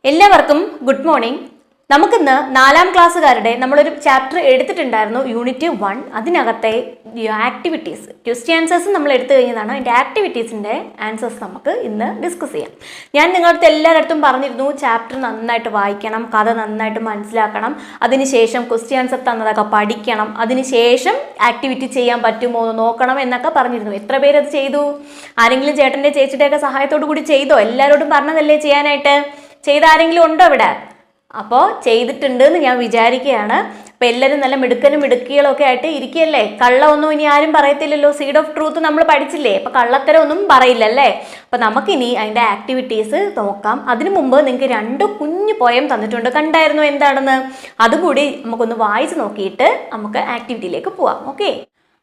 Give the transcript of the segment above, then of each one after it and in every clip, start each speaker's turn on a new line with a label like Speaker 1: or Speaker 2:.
Speaker 1: എല്ലാവർക്കും good morning. നമുക്കിന്ന് 4ാം ക്ലാസ്സുകാരുടെ നമ്മളൊരു ചാപ്റ്റർ എടുത്തിട്ടുണ്ടായിരുന്നു, യൂണിറ്റ് 1. അതിനകത്തെ ആക്ടിവിറ്റീസ്, ക്വസ്റ്റ്യൻ ആൻസേഴ്സ് നമ്മൾ എടുത്തു കഴിഞ്ഞതാണ്. അതിൻ്റെ ആക്ടിവിറ്റീസിൻ്റെ ആൻസേഴ്സ് നമുക്ക് ഇന്ന് ഡിസ്കസ് ചെയ്യാം. ഞാൻ നിങ്ങളുടെ എല്ലാവരുടെ പറഞ്ഞിരുന്നു ചാപ്റ്റർ നന്നായിട്ട് വായിക്കണം, കഥ നന്നായിട്ട് മനസ്സിലാക്കണം, അതിനുശേഷം ക്വസ്റ്റ്യൻ ആൻസർ തന്നതൊക്കെ പഠിക്കണം, അതിനുശേഷം ആക്ടിവിറ്റി ചെയ്യാൻ പറ്റുമോ എന്ന് നോക്കണം എന്നൊക്കെ പറഞ്ഞിരുന്നു. എത്ര പേരത് ചെയ്തു? ആരെങ്കിലും ചേട്ടൻ്റെ ചേച്ചിയുടെയൊക്കെ സഹായത്തോടു കൂടി ചെയ്തോ? എല്ലാവരോടും പറഞ്ഞതല്ലേ ചെയ്യാനായിട്ട്? ചെയ്ത ആരെങ്കിലും ഉണ്ടോ ഇവിടെ? അപ്പോൾ ചെയ്തിട്ടുണ്ട് എന്ന് ഞാൻ വിചാരിക്കുകയാണ്. അപ്പം എല്ലാവരും നല്ല മിടുക്കനും മിടുക്കികളൊക്കെ ആയിട്ട് ഇരിക്കുകയല്ലേ? കള്ളമൊന്നും ഇനി ആരും പറയത്തില്ലല്ലോ. സീഡ് ഓഫ് ട്രൂത്ത് നമ്മൾ പഠിച്ചില്ലേ? അപ്പം കള്ളത്തരം ഒന്നും പറയില്ലല്ലേ? അപ്പം നമുക്കിനി അതിൻ്റെ ആക്ടിവിറ്റീസ് നോക്കാം. അതിനു മുമ്പ് നിങ്ങൾക്ക് 2 കുഞ്ഞു പോയം തന്നിട്ടുണ്ട്, കണ്ടായിരുന്നു എന്താണെന്ന്? അതുകൂടി നമുക്കൊന്ന് വായിച്ച് നോക്കിയിട്ട് നമുക്ക് ആക്ടിവിറ്റിയിലേക്ക് പോവാം. Okay.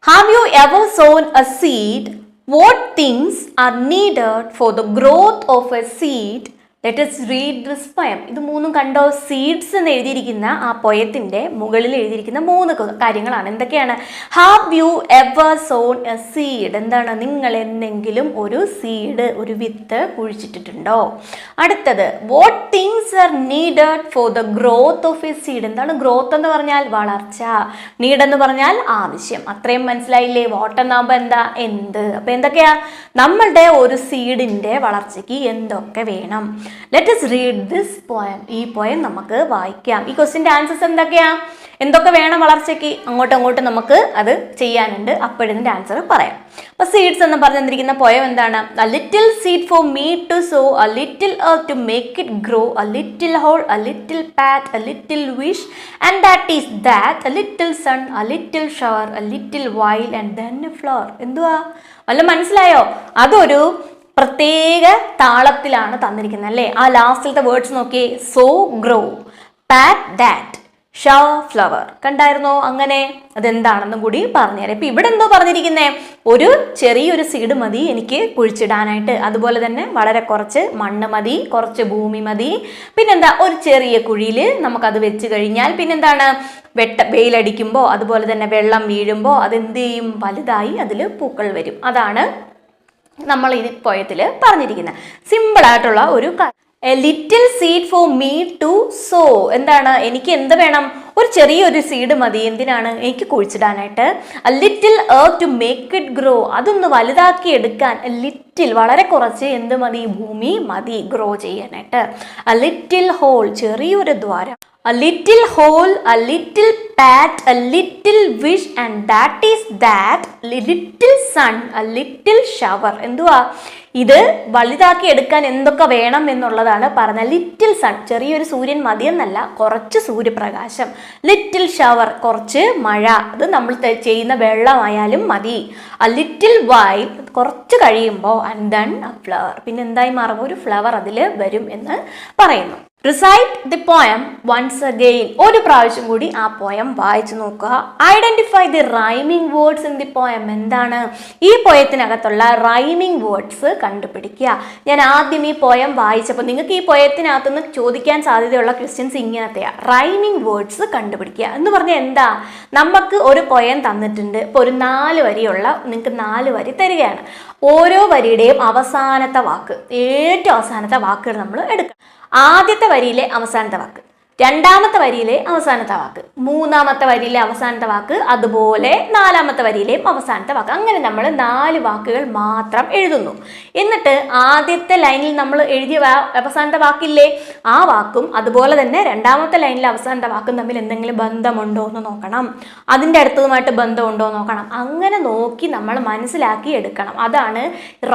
Speaker 1: Have you ever zone A seed? What things are needed for the growth of A seed? Let us read this poem. ഇത് മൂന്നും കണ്ടോ? സീഡ്സ് എന്ന് എഴുതിയിരിക്കുന്ന ആ പോയത്തിൻ്റെ മുകളിൽ എഴുതിയിരിക്കുന്ന 3 കാര്യങ്ങളാണ്. എന്തൊക്കെയാണ്? Have you ever zone A seed? എന്താണ്? നിങ്ങൾ എന്തെങ്കിലും ഒരു സീഡ്, ഒരു വിത്ത് കുഴിച്ചിട്ടുണ്ടോ? അടുത്തത്, what things are needed for the growth of A seed? എന്താണ് ഗ്രോത്ത് എന്ന് പറഞ്ഞാൽ? വളർച്ച. നീഡ് എന്ന് പറഞ്ഞാൽ ആവശ്യം. അത്രയും മനസ്സിലായില്ലേ? വാട്ട് എന്നാകുമ്പോൾ എന്താ? എന്ത്. അപ്പം എന്തൊക്കെയാ? നമ്മളുടെ ഒരു സീഡിൻ്റെ വളർച്ചയ്ക്ക് എന്തൊക്കെ വേണം? Let us read this poem. ഈ പോയം നമുക്ക് വായിക്കാം. ഈ ക്വസ്റ്റിൻ്റെ ആൻസേഴ്സ് എന്തൊക്കെയാ? എന്തൊക്കെ വേണം വളർച്ചയ്ക്ക്? അങ്ങോട്ടും നമുക്ക് അത് ചെയ്യാനുണ്ട്. അപ്പോഴതിൻ്റെ ആൻസർ പറയാം. അപ്പോൾ സീഡ്സ് എന്ന് പറഞ്ഞിരിക്കുന്ന പോയം എന്താണ്? A little seed for me to sow, a little earth to make it grow, a little hole, a little path, a little wish, and that is that, a little sun, a little shower, a little while, and then a flower. എന്തുവാ? വല്ല മനസ്സിലായോ? അതൊരു പ്രത്യേക താളത്തിലാണ് തന്നിരിക്കുന്നത് അല്ലേ? ആ ലാസ്റ്റിലത്തെ words നോക്കി. So, grow, PAT, that, show, flower. കണ്ടായിരുന്നോ? അങ്ങനെ അതെന്താണെന്നും കൂടി പറഞ്ഞുതരാം. ഇപ്പം ഇവിടെ എന്തോ പറഞ്ഞിരിക്കുന്നേ? ഒരു ചെറിയൊരു സീഡ് മതി എനിക്ക് കുഴിച്ചിടാനായിട്ട്. അതുപോലെ തന്നെ വളരെ കുറച്ച് മണ്ണ് മതി, കുറച്ച് ഭൂമി മതി. പിന്നെന്താ? ഒരു ചെറിയ കുഴിയിൽ നമുക്കത് വെച്ച് കഴിഞ്ഞാൽ പിന്നെന്താണ്? വെയിലടിക്കുമ്പോൾ അതുപോലെ തന്നെ വെള്ളം വീഴുമ്പോൾ അതെന്ത് ചെയ്യും? വലുതായി അതിൽ പൂക്കൾ വരും. അതാണ് നമ്മൾ ഈ പോയത്തിൽ പറഞ്ഞിരിക്കുന്നത്. സിമ്പിളായിട്ടുള്ള ഒരു a little seed for me to sow. എന്താണ്? എനിക്ക് എന്ത് വേണം? ഒരു ചെറിയൊരു സീഡ് മതി. എന്തിനാണ്? എനിക്ക് കുഴിച്ചിടാനായിട്ട്. A little earth to make it grow. അതൊന്ന് വലുതാക്കി എടുക്കാൻ ലിറ്റിൽ, വളരെ കുറച്ച് എന്ത് മതി? ഭൂമി മതി ഗ്രോ ചെയ്യാനായിട്ട്. എ ലിറ്റിൽ ഹോൾ, ചെറിയൊരു ദ്വാരം. A little hole, a little pat, a little wish, and that is that, a little sun, a little shower. എന്തുവാ? ഇത് വലുതാക്കി എടുക്കാൻ എന്തൊക്കെ വേണം എന്നുള്ളതാണ് പറഞ്ഞത്. ലിറ്റിൽ സൺ, ചെറിയൊരു സൂര്യൻ മതിയെന്നല്ല, കുറച്ച് സൂര്യപ്രകാശം. ലിറ്റിൽ ഷവർ, കുറച്ച് മഴ, അത് നമ്മൾ ചെയ്യുന്ന വെള്ളമായാലും മതി. a little while, കുറച്ച് കഴിയുമ്പോൾ, and then a flower, പിന്നെ എന്തായി മാറും? ഒരു ഫ്ലവർ അതിൽ വരും എന്ന് പറയുന്നു. Recite the poem once again. ഒരു പ്രാവശ്യം കൂടി ആ പോയം വായിച്ചു നോക്കുക. Identify the rhyming words in the poem. എന്താണ്? ഈ പോയത്തിനകത്തുള്ള റൈമിംഗ് വേർഡ്സ് കണ്ടുപിടിക്കുക. ഞാൻ ആദ്യം ഈ പോയം വായിച്ചപ്പോൾ നിങ്ങൾക്ക് ഈ പോയത്തിനകത്തുനിന്ന് ചോദിക്കാൻ സാധ്യതയുള്ള ക്വസ്റ്റ്യൻസ് ഇങ്ങനത്തെയാണ്. റൈമിംഗ് വേർഡ്സ് കണ്ടുപിടിക്കുക എന്ന് പറഞ്ഞാൽ എന്താ? നമുക്ക് ഒരു പോയം തന്നിട്ടുണ്ട്. ഇപ്പോൾ ഒരു 4 വരിയുള്ള നിങ്ങൾക്ക് 4 വരി തരികയാണ്. ഓരോ വരിയുടെയും അവസാനത്തെ വാക്ക്, ഏറ്റവും അവസാനത്തെ വാക്കുകൾ നമ്മൾ എടുക്കണം. ആദ്യത്തെ വരിയിലെ അവസാനത്തെ വാക്ക്, രണ്ടാമത്തെ വരിയിലെ അവസാനത്തെ വാക്ക്, മൂന്നാമത്തെ വരിയിലെ അവസാനത്തെ വാക്ക്, അതുപോലെ 4ാമത്തെ വരിയിലെയും അവസാനത്തെ വാക്ക്. അങ്ങനെ നമ്മൾ 4 വാക്കുകൾ മാത്രം എഴുതുന്നു. എന്നിട്ട് ആദ്യത്തെ ലൈനിൽ നമ്മൾ എഴുതിയ അവസാനത്തെ വാക്കില്ലേ, ആ വാക്കും അതുപോലെ തന്നെ രണ്ടാമത്തെ ലൈനിലെ അവസാനത്തെ വാക്കും തമ്മിൽ എന്തെങ്കിലും ബന്ധമുണ്ടോ എന്ന് നോക്കണം. അതിൻ്റെ അടുത്തതുമായിട്ട് ബന്ധമുണ്ടോ എന്ന് നോക്കണം. അങ്ങനെ നോക്കി നമ്മൾ മനസ്സിലാക്കി എടുക്കണം. അതാണ്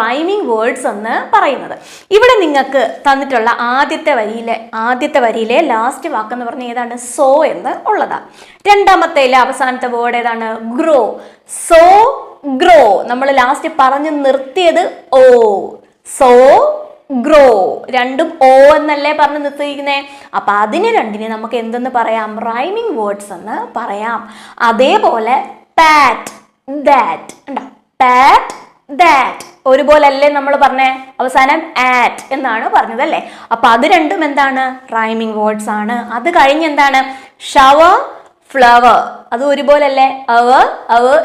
Speaker 1: റൈമിംഗ് വേർഡ്സ് എന്ന് പറയുന്നത്. ഇവിടെ നിങ്ങൾക്ക് തന്നിട്ടുള്ള ആദ്യത്തെ വരിയിലെ ലാസ്റ്റ് വാക്കെന്ന് പറഞ്ഞാൽ ഏതാണ്? സോ എന്ന് ഉള്ളതാണ്. രണ്ടാമത്തേലെ അവസാനത്തെ വേർഡ് ഏതാണ്? ഗ്രോ. So, grow. നമ്മൾ ലാസ്റ്റ് പറഞ്ഞു നിർത്തിയത് ഓ. So, grow. രണ്ടും ഓ എന്നല്ലേ പറഞ്ഞ് നിർത്തിയിരിക്കുന്നേ. അപ്പൊ അതിന് രണ്ടിനെ നമുക്ക് എന്തെന്ന് പറയാം? റൈമിംഗ് വേർഡ്സ് എന്ന് പറയാം. അതേപോലെ പാറ്റ്, ദാറ്റ്. ഉണ്ടോ? പാറ്റ്, ദാറ്റ് ഒരുപോലെ അല്ലേ നമ്മൾ പറഞ്ഞേ? അവസാനം ആറ്റ് എന്നാണ് പറഞ്ഞത് അല്ലേ? അപ്പൊ അത് രണ്ടും എന്താണ്? റൈമിംഗ് വേർഡ്സ് ആണ്. അത് കഴിഞ്ഞ് എന്താണ്? Shower, flower. അത് ഒരുപോലെ അല്ലേ? അവർ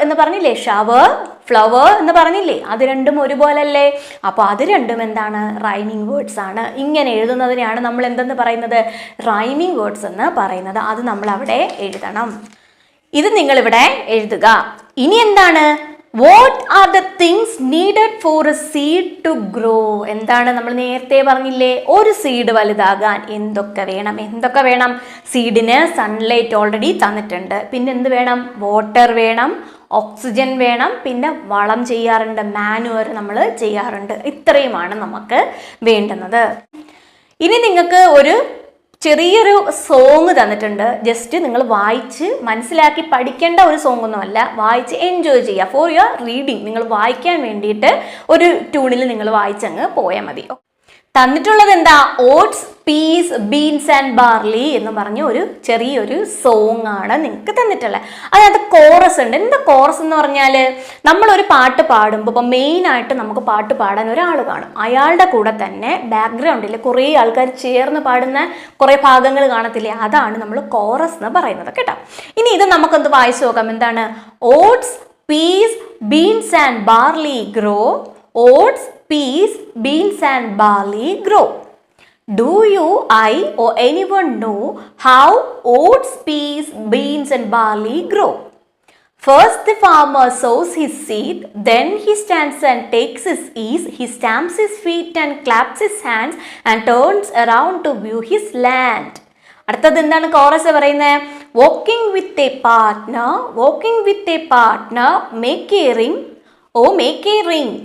Speaker 1: എന്ന് പറഞ്ഞില്ലേ? ഷവർ, ഫ്ലവർ എന്ന് പറഞ്ഞില്ലേ, അത് രണ്ടും ഒരുപോലല്ലേ? അപ്പോൾ അത് രണ്ടും എന്താണ്? റൈമിംഗ് വേർഡ്സ് ആണ്. ഇങ്ങനെ എഴുതുന്നതിനെയാണ് നമ്മൾ എന്തെന്ന് പറയുന്നത്? റൈമിംഗ് വേർഡ്സ് എന്ന് പറയുന്നത്. അത് നമ്മൾ അവിടെ എഴുതണം. ഇത് നിങ്ങളിവിടെ എഴുതുക. ഇനി എന്താണ്? What are the things needed for a seed to grow? എന്താണ്? നമ്മൾ നേരത്തെ പറഞ്ഞില്ലേ, ഒരു സീഡ് വലുതാകാൻ എന്തൊക്കെ വേണം? എന്തൊക്കെ വേണം? സീഡിന് സൺലൈറ്റ് ഓൾറെഡി തന്നിട്ടുണ്ട്. പിന്നെ എന്ത് വേണം? വാട്ടർ വേണം, ഓക്സിജൻ വേണം, പിന്നെ വളം ചെയ്യാറുണ്ട്, മാനുവർ നമ്മൾ ചെയ്യാറുണ്ട്. ഇത്രയുമാണ് നമുക്ക് വേണ്ടുന്നത്. ഇനി നിങ്ങൾക്ക് ഒരു ചെറിയൊരു സോങ് തന്നിട്ടുണ്ട്. ജസ്റ്റ് നിങ്ങൾ വായിച്ച് മനസ്സിലാക്കി പഠിക്കേണ്ട ഒരു സോങ് ഒന്നുമല്ല, വായിച്ച് എൻജോയ് ചെയ്യുക. ഫോർ യുവർ റീഡിങ്, നിങ്ങൾ വായിക്കാൻ വേണ്ടിയിട്ട് ഒരു ട്യൂണിൽ നിങ്ങൾ വായിച്ചങ്ങ് പോയാൽ മതി. തന്നിട്ടുള്ളത് എന്താ? Oats, peas, beans and barley എന്ന് പറഞ്ഞ ഒരു ചെറിയൊരു സോങ് ആണ് നിങ്ങൾക്ക് തന്നിട്ടുള്ളത്. അതിനകത്ത് കോറസ് ഉണ്ട്. എന്താ കോറസ് എന്ന് പറഞ്ഞാൽ, നമ്മളൊരു പാട്ട് പാടുമ്പോൾ ഇപ്പം മെയിനായിട്ട് നമുക്ക് പാട്ട് പാടാൻ ഒരാൾ കാണും. അയാളുടെ കൂടെ തന്നെ ബാക്ക്ഗ്രൗണ്ടിൽ കുറേ ആൾക്കാർ ചേർന്ന് പാടുന്ന കുറേ ഭാഗങ്ങൾ കാണത്തില്ലേ, അതാണ് നമ്മൾ കോറസ് എന്ന് പറയുന്നത് കേട്ടോ. ഇനി ഇത് നമുക്കൊന്ന് വായിച്ചു നോക്കാം. എന്താണ്? Oats, peas, beans and barley grow. Oats, peas, beans and barley grow. Do you, I or anyone know how oats, peas, beans and barley grow? First the farmer sows his seed, then he stands and takes his ease. He stamps his feet and claps his hands and turns around to view his land. അടുത്തത് എന്താണ് chorus പറയുന്നത്? Walking with a partner, walking with a partner, make a ring, oh make a ring.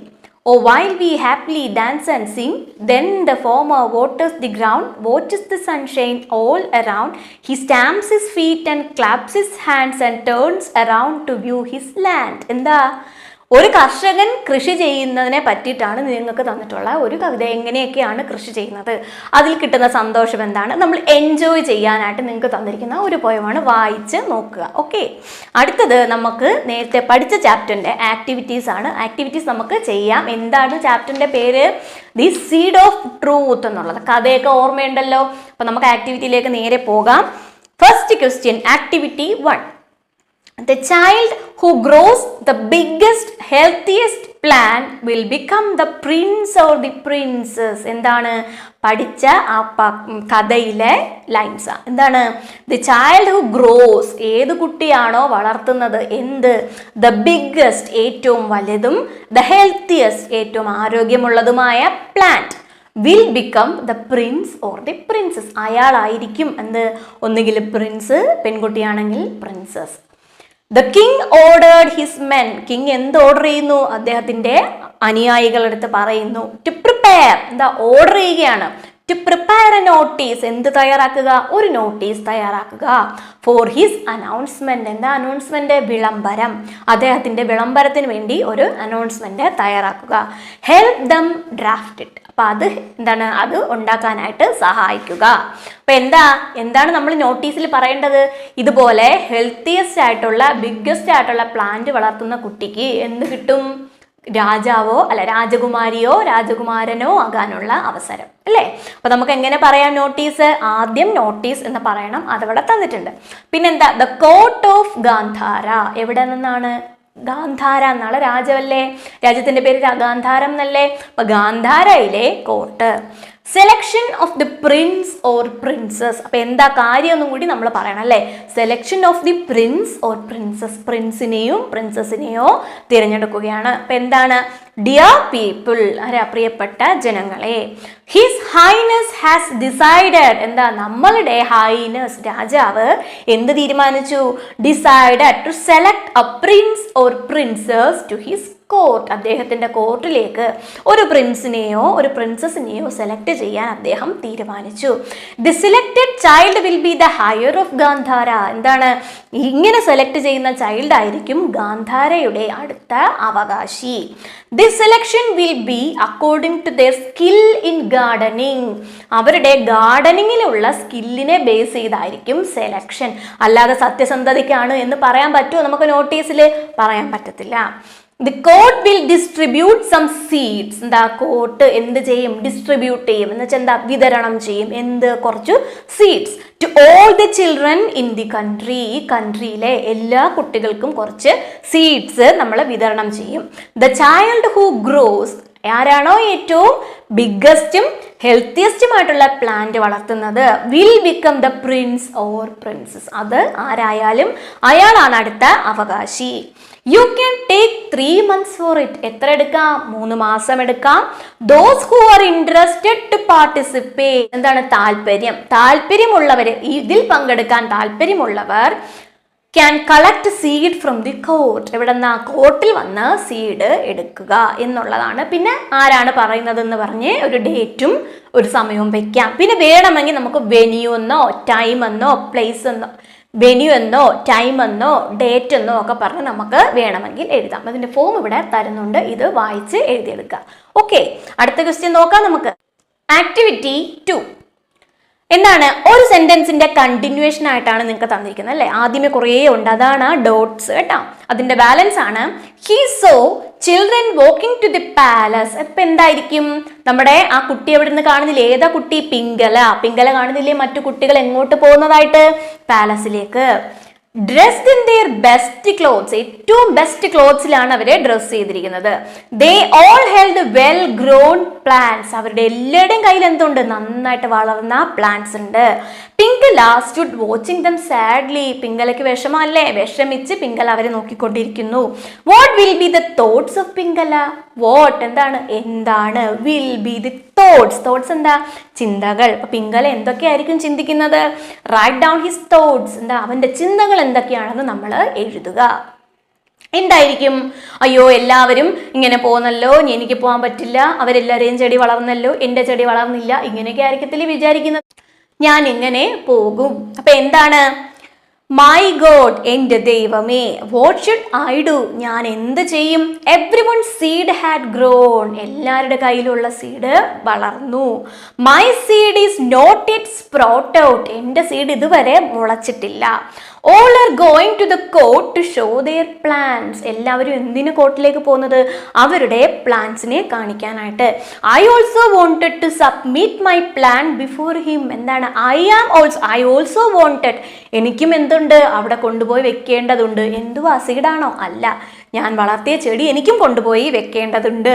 Speaker 1: Oh, while we happily dance and sing, then the farmer waters the ground, watches the sunshine all around. He stamps his feet and claps his hands and turns around to view his land. എന്താ? ഒരു കർഷകൻ കൃഷി ചെയ്യുന്നതിനെ പറ്റിയിട്ടാണ് നിങ്ങൾക്ക് തന്നിട്ടുള്ള ഒരു കവിത. എങ്ങനെയൊക്കെയാണ് കൃഷി ചെയ്യുന്നത്, അതിൽ കിട്ടുന്ന സന്തോഷം എന്താണ്, നമ്മൾ എൻജോയ് ചെയ്യാനായിട്ട് നിങ്ങൾക്ക് തന്നിരിക്കുന്ന ഒരു പോയമാണ്. വായിച്ച് നോക്കുക. ഓക്കെ, അടുത്തത് നമുക്ക് നേരത്തെ പഠിച്ച ചാപ്റ്ററിൻ്റെ ആക്ടിവിറ്റീസ് ആണ്. ആക്ടിവിറ്റീസ് നമുക്ക് ചെയ്യാം. എന്താണ് ചാപ്റ്ററിൻ്റെ പേര്? ദി സീഡ് ഓഫ് ട്രൂത്ത് എന്നുള്ളത്. കഥയൊക്കെ ഓർമ്മയുണ്ടല്ലോ. അപ്പോൾ നമുക്ക് ആക്ടിവിറ്റിയിലേക്ക് നേരെ പോകാം. First question, activity 1. The child who grows the biggest, healthiest plant will become the prince or the princess. എന്താണ്? പഠിച്ച ആ കഥയിലെ ലൈൻസ്. എന്താണ്? The child who grows, ഏത് കുട്ടിയാണോ വളർത്തുന്നത്, എന്ത്? The biggest, ഏറ്റവും വലുതും, the healthiest, ഏറ്റവും ആരോഗ്യമുള്ളതുമായ plant will become the prince or the princess. അയാളായിരിക്കും എന്ത്? ഒന്നുകിൽ പ്രിൻസ്, പെൺകുട്ടിയാണെങ്കിൽ princess. The king ordered his men. King എന്ത് ഓർഡർ ചെയ്യുന്നു? അദ്ദേഹത്തിന്റെ അനുയായികളെടുത്ത് പറയുന്നു to prepare. എന്താ? ഓർഡർ ചെയ്യുകയാണ്. to prepare a notice. എന്ത് തയ്യാറാക്കുക? ഒരു നോട്ടീസ് തയ്യാറാക്കുക. for his announcement. എന്താ അനൗൺസ്മെന്റ്? വിളംബരം. അദ്ദേഹത്തിന്റെ വിളംബരത്തിന് വേണ്ടി ഒരു അനൗൺസ്മെന്റ് തയ്യാറാക്കുക. help them draft it. അപ്പൊ അത് എന്താണ്? അത് ഉണ്ടാക്കാനായിട്ട് സഹായിക്കുക. അപ്പൊ എന്താണ് നമ്മൾ നോട്ടീസിൽ പറയേണ്ടത്? ഇതുപോലെ ഹെൽത്തിയസ്റ്റ് ആയിട്ടുള്ള, ബിഗ്ഗസ്റ്റ് ആയിട്ടുള്ള പ്ലാന്റ് വളർത്തുന്ന കുട്ടിക്ക് എന്ത് കിട്ടും? രാജാവോ അല്ല രാജകുമാരിയോ രാജകുമാരനോ ആകാനുള്ള അവസരം അല്ലേ? അപ്പൊ നമുക്ക് എങ്ങനെ പറയാം നോട്ടീസ്? ആദ്യം നോട്ടീസ് എന്ന് പറയണം. അതവിടെ തന്നിട്ടുണ്ട്. പിന്നെന്താ? The court of Gandhara. എവിടെ നിന്നാണ്? ഗാന്ധാര എന്നുള്ള രാജവല്ലേ, രാജ്യത്തിന്റെ പേര് ഗാന്ധാരം എന്നല്ലേ? അപ്പൊ ഗാന്ധാരയിലെ court. Selection of the prince or princess. അപ്പൊ എന്താ കാര്യം ഒന്നും കൂടി നമ്മൾ പറയണം അല്ലേ? Selection of the prince or princess. പ്രിൻസിനെയോ പ്രിൻസസിനെയോ തിരഞ്ഞെടുക്കുകയാണ്. അപ്പൊ എന്താണ്? ഡിയർ പീപ്പിൾ, ആരാ? പ്രിയപ്പെട്ട ജനങ്ങളെ. His highness has decided. എന്താ? നമ്മളുടെ ഹൈനസ് രാജാവ് എന്ത് തീരുമാനിച്ചു? Decided to select a prince or princess to his court. അദ്ദേഹത്തിന്റെ കോർട്ടിലേക്ക് ഒരു പ്രിൻസിനെയോ ഒരു പ്രിൻസസിനെയോ സെലക്ട് ചെയ്യാൻ അദ്ദേഹം തീരുമാനിച്ചു. The selected child will be the heir of Gandhara. എന്താണ്? ഇങ്ങനെ സെലക്ട് ചെയ്യുന്ന ചൈൽഡ് ആയിരിക്കും ഗാന്ധാരയുടെ അടുത്ത അവകാശി. This selection will be according to their skill in gardening. അവരുടെ ഗാർഡനിങ്ങിലുള്ള സ്കില്ലിനെ ബേസ് ചെയ്തായിരിക്കും സെലക്ഷൻ. അല്ലാതെ സത്യസന്ധതയ്ക്കാണ് എന്ന് പറയാൻ പറ്റുമോ നമുക്ക് നോട്ടീസിൽ? പറയാൻ പറ്റത്തില്ല. The court will distribute some seeds. എന്താ കോർട്ട് എന്ത് ചെയ്യും? ഡിസ്ട്രിബ്യൂട്ട് ചെയ്യും എന്ന് വെച്ചാൽ എന്താ? വിതരണം ചെയ്യും. എന്ത്? കുറച്ച് seeds to all the children in the country. ഈ കൺട്രിയിലെ എല്ലാ കുട്ടികൾക്കും കുറച്ച് സീഡ്സ് നമ്മൾ വിതരണം ചെയ്യും. ദ ചൈൽഡ് ഹൂ ഗ്രോസ്, ആരാണോ ഏറ്റവും ബിഗ്ഗസ്റ്റും ഹെൽത്തിയസ്റ്റുമായിട്ടുള്ള പ്ലാന്റ് വളർത്തുന്നത്, will become the prince or princess. അത് ആരായാലും അയാളാണ് അടുത്ത അവകാശി. You can take 3 months for it. എത്ര എടുക്കാം? 3 മാസം എടുക്കാം. Those who are interested to participate, എന്താണ്? താല്പര്യമുള്ളവർ, ഇതിൽ പങ്കെടുക്കാൻ താല്പര്യമുള്ളവർ can collect seed from the court. എവിടെ നിന്നാ? കോർട്ടിൽ വന്ന് സീഡ് എടുക്കുക എന്നുള്ളതാണ്. പിന്നെ ആരാണ് പറയുന്നതെന്ന് പറഞ്ഞ് ഒരു ഡേറ്റും ഒരു സമയവും വെക്കാം. പിന്നെ വേണമെങ്കിൽ നമുക്ക് വെന്യൂ എന്നോ ടൈം എന്നോ പ്ലേസ് എന്നോ വെന്യൂ എന്നോ ടൈം എന്നോ ഡേറ്റ് എന്നോ ഒക്കെ പറഞ്ഞ് നമുക്ക് വേണമെങ്കിൽ എഴുതാം. അതിന്റെ ഫോം ഇവിടെ തരുന്നുണ്ട്, ഇത് വായിച്ച് എഴുതിയെടുക്കുക. ഓക്കെ, അടുത്ത ക്വസ്റ്റ്യൻ നോക്കാം നമുക്ക്. ആക്ടിവിറ്റി 2 എന്താണ്? ഒരു സെന്റൻസിന്റെ കണ്ടിന്യൂവേഷൻ ആയിട്ടാണ് നിങ്ങൾക്ക് തന്നിരിക്കുന്നത് അല്ലേ? ആദ്യമേ കുറേ ഉണ്ട്, അതാണ് ഡോട്ട്സ് കേട്ടോ. അതിന്റെ ബാലൻസ് ആണ്. He saw children walking to the palace. ഇപ്പൊ എന്തായിരിക്കും? നമ്മുടെ ആ കുട്ടി എവിടെ നിന്ന് കാണുന്നില്ലേ? ഏതാ കുട്ടി? പിങ്കല കാണുന്നില്ലേ? മറ്റു കുട്ടികൾ എങ്ങോട്ട് പോകുന്നതായിട്ട്? പാലസിലേക്ക്. Dressed in their best clothes, ഏറ്റവും ബെസ്റ്റ് ക്ലോത്ത്സിലാണ് അവരെ ഡ്രസ് ചെയ്തിരിക്കുന്നത്. They all held well grown plants, അവരുടെ എല്ലാവരുടെയും കയ്യിൽ എന്തുണ്ട്? നന്നായിട്ട് വളർന്ന പ്ലാന്റ്സ് ഉണ്ട്. Pingala stood watching them sadly, പിങ്കലയ്ക്ക് വിഷമല്ലേ? വിഷമിച്ച് പിങ്കല അവരെ നോക്കിക്കൊണ്ടിരിക്കുന്നു. What will be the thoughts of Pingala? What എന്താണ്? വിൽ ബി ദി തോട്ട്സ് എന്താ? ചിന്തകൾ. അപ്പൊ പിങ്കല എന്തൊക്കെയായിരിക്കും ചിന്തിക്കുന്നത്? റൈറ്റ് ഡൗൺ ഹിസ് തോട്ട്സ്, എന്താ? അവന്റെ ചിന്തകൾ എന്തൊക്കെയാണെന്ന് നമ്മൾ എഴുതുക. എന്തായിരിക്കും? അയ്യോ എല്ലാവരും ഇങ്ങനെ പോകുന്നല്ലോ, എനിക്ക് പോകാൻ പറ്റില്ല, അവരെല്ലാവരെയും ചെടി വളർന്നല്ലോ, എൻ്റെ ചെടി വളർന്നില്ല, ഇങ്ങനെയൊക്കെ ആയിരിക്കത്തില്ലേ വിചാരിക്കുന്നത്. ഞാൻ ഇങ്ങനെ പോകും. അപ്പൊ എന്താണ്? മൈ ഗോഡ്, എൻ്റെ ദൈവമേ. വാട്ട് ഷുഡ് ഐ ഡു, ഞാൻ എന്ത് ചെയ്യും? Everyone seed had grown, എല്ലാവരുടെ കയ്യിലുള്ള സീഡ് വളർന്നു. My seed is not yet sprout out, എൻ്റെ സീഡ് ഇതുവരെ മുളച്ചിട്ടില്ല. All are going to the court to show their plans, എല്ലാവരും എന്തിനു കോർട്ടിലേക്ക് പോകുന്നത്? അവരുടെ പ്ലാൻസിനെ കാണിക്കാനായിട്ട്. I also wanted to submit my plan before him, എന്താണ്? ഐ ഓൾസോ വോണ്ടഡ്, എനിക്കും എന്തുണ്ട്? അവിടെ കൊണ്ടുപോയി വെക്കേണ്ടതുണ്ട്. എന്തുവാ? സീഡാണോ? അല്ല, ഞാൻ വളർത്തിയ ചെടി എനിക്കും കൊണ്ടുപോയി വെക്കേണ്ടതുണ്ട്.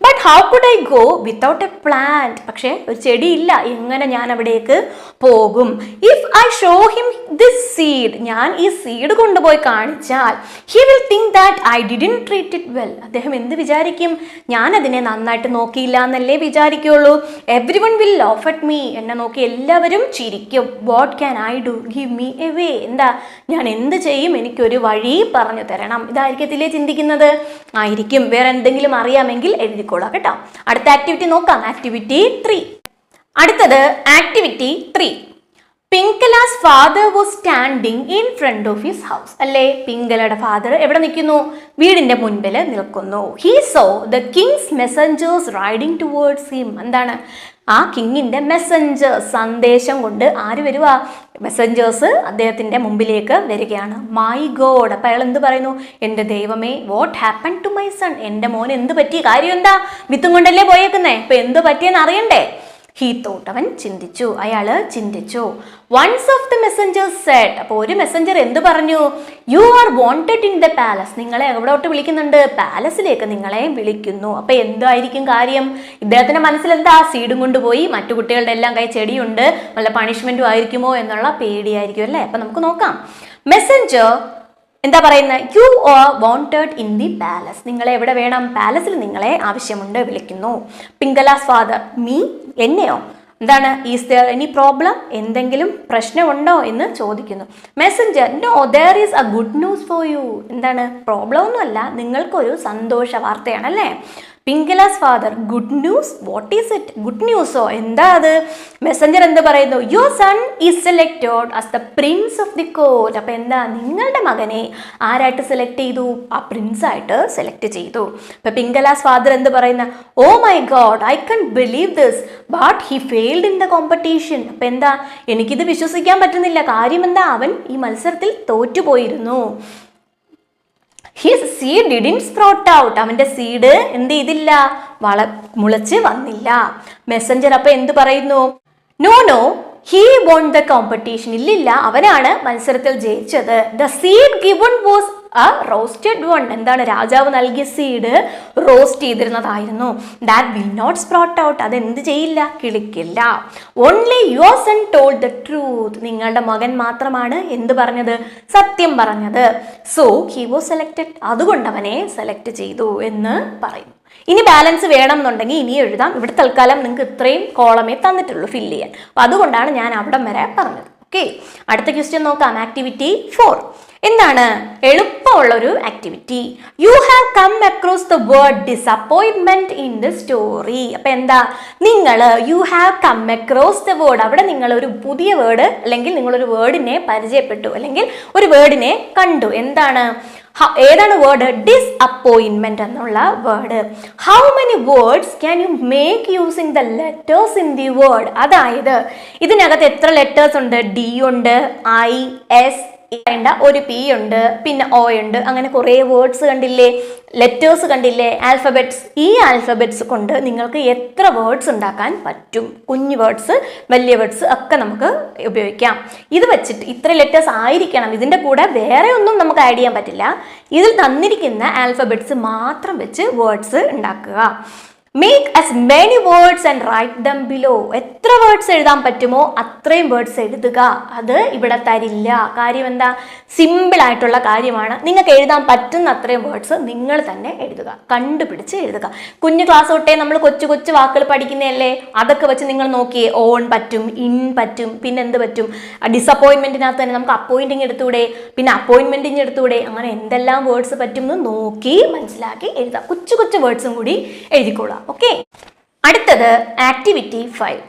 Speaker 1: But how could I go without a plant, പക്ഷേ ഒരു ചെടി ഇല്ല, എങ്ങനെ ഞാൻ അവിടേക്ക് പോകും? If I show him this seed, ഞാൻ ഈ സീഡ് കൊണ്ടുപോയി കാണിച്ചാൽ, he will think that I didn't treat it well, അദ്ദേഹം എന്ത് വിചാരിക്കും? ഞാൻ അതിനെ നന്നായിട്ട് നോക്കിയില്ല എന്നല്ലേ വിചാരിക്കുള്ളൂ. Everyone will laugh at me, എന്നെ നോക്കി എല്ലാവരും ചിരിക്കും. What can I do, give me a way, എന്താ? ഞാൻ എന്ത് ചെയ്യും? എനിക്കൊരു വഴി പറഞ്ഞു തരണം. ഇതായിരിക്കത്തില്ലേ ചിന്തിക്കുന്നത്? ആയിരിക്കും. വേറെ എന്തെങ്കിലും അറിയാമെങ്കിൽ എഴുതിക്കോളാം കേട്ടോ. അടുത്ത ആക്ടിവിറ്റി നോക്കാം. ആക്ടിവിറ്റി 3. അടുത്തത് activity 3. Pingala's father was standing in front of his house, അല്ലേ? പിങ്കലയുടെ ഫാദർ എവിടെ നിൽക്കുന്നു? വീടിന്റെ മുൻപിൽ നിൽക്കുന്നു. He saw the king's messengers riding towards him, എന്താണ്? ആ കിങ്ങിന്റെ മെസ്സഞ്ചേഴ്സ്, സന്ദേശം കൊണ്ട് ആര് വരുവാ? മെസ്സഞ്ചേഴ്സ് അദ്ദേഹത്തിന്റെ മുമ്പിലേക്ക് വരികയാണ്. മൈ ഗോഡ്, അപ്പൊ അയാൾ എന്ത് പറയുന്നു? എൻ്റെ ദൈവമേ. What happen to my son, എൻ്റെ മോൻ എന്ത് പറ്റി? കാര്യം എന്താ? വിത്തും കൊണ്ടല്ലേ പോയേക്കുന്നേ, ഇപ്പൊ എന്ത് പറ്റിയെന്ന് അറിയണ്ടേ? ഹീ തോട്ട്, അവൻ ചിന്തിച്ചു, അയാള് ചിന്തിച്ചു. Ones of the messengers said, അപ്പോൾ ഒരു മെസ്സഞ്ചർ എന്ത് പറഞ്ഞു? You are wanted in the palace, നിങ്ങളെ എവിടോട്ട് വിളിക്കുന്നുണ്ട്? പാലസിലേക്ക് നിങ്ങളെ വിളിക്കുന്നു. അപ്പൊ എന്തായിരിക്കും കാര്യം? ഇദ്ദേഹത്തിന്റെ മനസ്സിൽ എന്താ? സീഡും കൊണ്ടുപോയി മറ്റു കുട്ടികളുടെ എല്ലാം കൈ ചെടിയുണ്ട്, നല്ല പണിഷ്മെന്റും ആയിരിക്കുമോ എന്നുള്ള പേടിയായിരിക്കും അല്ലേ? അപ്പൊ നമുക്ക് നോക്കാം. മെസ്സഞ്ചർ എന്താ പറയുന്നത്? U are wanted in the palace, നിങ്ങളെ എവിടെ വേണം? പാലസിൽ നിങ്ങളെ ആവശ്യമുണ്ട്, വിളിക്കുന്നു. പിങ്കലാസ് ഫാദർ, മീ, എന്നെയോ? എന്താണ്? ഈസ് ദർ എനി പ്രോബ്ലം, എന്തെങ്കിലും പ്രശ്നമുണ്ടോ എന്ന് ചോദിക്കുന്നു. Messenger, no there is a good news for you, എന്താണ്? പ്രോബ്ലം ഒന്നുമല്ല, നിങ്ങൾക്കൊരു സന്തോഷ വാർത്തയാണ് അല്ലേ? Pingala's father, good news, what is it? Good ന്യൂസോ? എന്താ അത്? മെസ്സഞ്ചർ എന്ത് പറയുന്നു? Your son is selected as the prince of the court, അപ്പൊ എന്താ? നിങ്ങളുടെ മകനെ ആരായിട്ട് സെലക്ട് ചെയ്തു? ആ പ്രിൻസ് ആയിട്ട് സെലക്ട് ചെയ്തു. അപ്പൊ പിങ്കലാസ് ഫാദർ എന്ത് പറയുന്ന? Oh my God, I can believe this, but he failed in the competition, അപ്പൊ എന്താ? എനിക്കിത് വിശ്വസിക്കാൻ പറ്റുന്നില്ല. കാര്യം എന്താ? അവൻ ഈ മത്സരത്തിൽ തോറ്റുപോയിരുന്നു. His seed didn't sprout out. അവന്റെ സീഡ് എന്ത് ചെയ്തില്ല, മുളച്ച് വന്നില്ല. മെസ്സഞ്ചർ അപ്പൊ എന്ത് പറയുന്നു? No no he won the competition. ഇല്ലില്ല, അവനാണ് മത്സരത്തിൽ ജയിച്ചത്. The seed given was a roasted one. എന്താണ്? രാജാവ് നൽകിയ സീഡ് റോസ്റ്റ് ചെയ്തിരുന്നതായിരുന്നു. That will not sprout out. അത് എന്ത് ചെയ്യില്ല, കിളിക്കില്ല. Only your son told the truth. നിങ്ങളുടെ മകൻ മാത്രമാണ് എന്ത് പറഞ്ഞത്, സത്യം പറഞ്ഞത്. So he was selected. അതുകൊണ്ട് അവനെ സെലക്ട് ചെയ്തു എന്ന് പറയുന്നു. ഇനി ബാലൻസ് വേണം എന്നുണ്ടെങ്കിൽ ഇനി എഴുതാം. ഇവിടെ തൽക്കാലം നിങ്ങൾക്ക് ഇത്രയും കോളമേ തന്നിട്ടുള്ളൂ ഫില്ല് ചെയ്യാൻ. അപ്പൊ അതുകൊണ്ടാണ് ഞാൻ അവിടം വരെ പറഞ്ഞത്. ഓക്കെ, അടുത്ത ക്വസ്റ്റ്യൻ നോക്കാം. ആക്ടിവിറ്റി 4 എന്താണ്? എളുപ്പമുള്ള ഒരു activity. You have come across the word disappointment in the story. അപ്പൊ എന്താ, you have come across the word, അവിടെ നിങ്ങൾ ഒരു പുതിയ വേർഡ് അല്ലെങ്കിൽ നിങ്ങളൊരു വേർഡിനെ പരിചയപ്പെട്ടു അല്ലെങ്കിൽ ഒരു വേർഡിനെ കണ്ടു. എന്താണ്, ഏതാണ് വേർഡ്? ഡിസപ്പോയിന്റ്മെന്റ് എന്നുള്ള word. How many words can you make using the letters in the word? അതായത് ഇതിനകത്ത് എത്ര ലെറ്റേഴ്സ് ഉണ്ട്? ഡി ഉണ്ട്, ഐ, എസ്, ഒരു പി ഉണ്ട്, പിന്നെ ഒ ഉണ്ട്. അങ്ങനെ കുറേ വേർഡ്സ് കണ്ടില്ലേ, ലെറ്റേഴ്സ് കണ്ടില്ലേ, ആൽഫബറ്റ്സ്. ഈ ആൽഫബറ്റ്സ് കൊണ്ട് നിങ്ങൾക്ക് എത്ര വേർഡ്സ് ഉണ്ടാക്കാൻ പറ്റും? കുഞ്ഞു വേർഡ്സ്, വലിയ വേർഡ്സ് ഒക്കെ നമുക്ക് ഉപയോഗിക്കാം. ഇത് വെച്ചിട്ട് ഇത്ര ലെറ്റേഴ്സ് ആയിരിക്കണം, ഇതിൻ്റെ കൂടെ വേറെ ഒന്നും നമുക്ക് ആഡ് ചെയ്യാൻ പറ്റില്ല. ഇതിൽ തന്നിരിക്കുന്ന ആൽഫബറ്റ്സ് മാത്രം വെച്ച് വേർഡ്സ് ഉണ്ടാക്കുക. Make as many words and write dum below. എത്ര വേർഡ്സ് എഴുതാൻ പറ്റുമോ അത്രയും വേർഡ്സ് എഴുതുക. അത് ഇവിടെ തരില്ല. കാര്യം എന്താ, സിമ്പിൾ ആയിട്ടുള്ള കാര്യമാണ്. നിങ്ങൾക്ക് എഴുതാൻ പറ്റുന്ന അത്രയും വേർഡ്സ് നിങ്ങൾ തന്നെ എഴുതുക, കണ്ടുപിടിച്ച് എഴുതുക. കുഞ്ഞു ക്ലാസ് തൊട്ടേ നമ്മൾ കൊച്ചു കൊച്ചു വാക്കുകൾ പഠിക്കുന്നതല്ലേ, അതൊക്കെ വെച്ച് നിങ്ങൾ നോക്കിയേ. ഓൺ പറ്റും, ഇൻ പറ്റും, പിന്നെ എന്ത് പറ്റും? ഡിസപ്പോയിൻമെന്റിനകത്ത് തന്നെ നമുക്ക് അപ്പോയിന്റിങ് എടുത്തൂടെ, പിന്നെ അപ്പോയിൻമെന്റിങ് എടുത്തൂടെ. അങ്ങനെ എന്തെല്ലാം വേർഡ്സ് പറ്റും എന്ന് നോക്കി മനസ്സിലാക്കി എഴുതാം. കൊച്ചു കൊച്ചു വേർഡ്സും കൂടി എഴുതിക്കോളാം. ഓക്കെ, അടുത്തത് ആക്ടിവിറ്റി 5.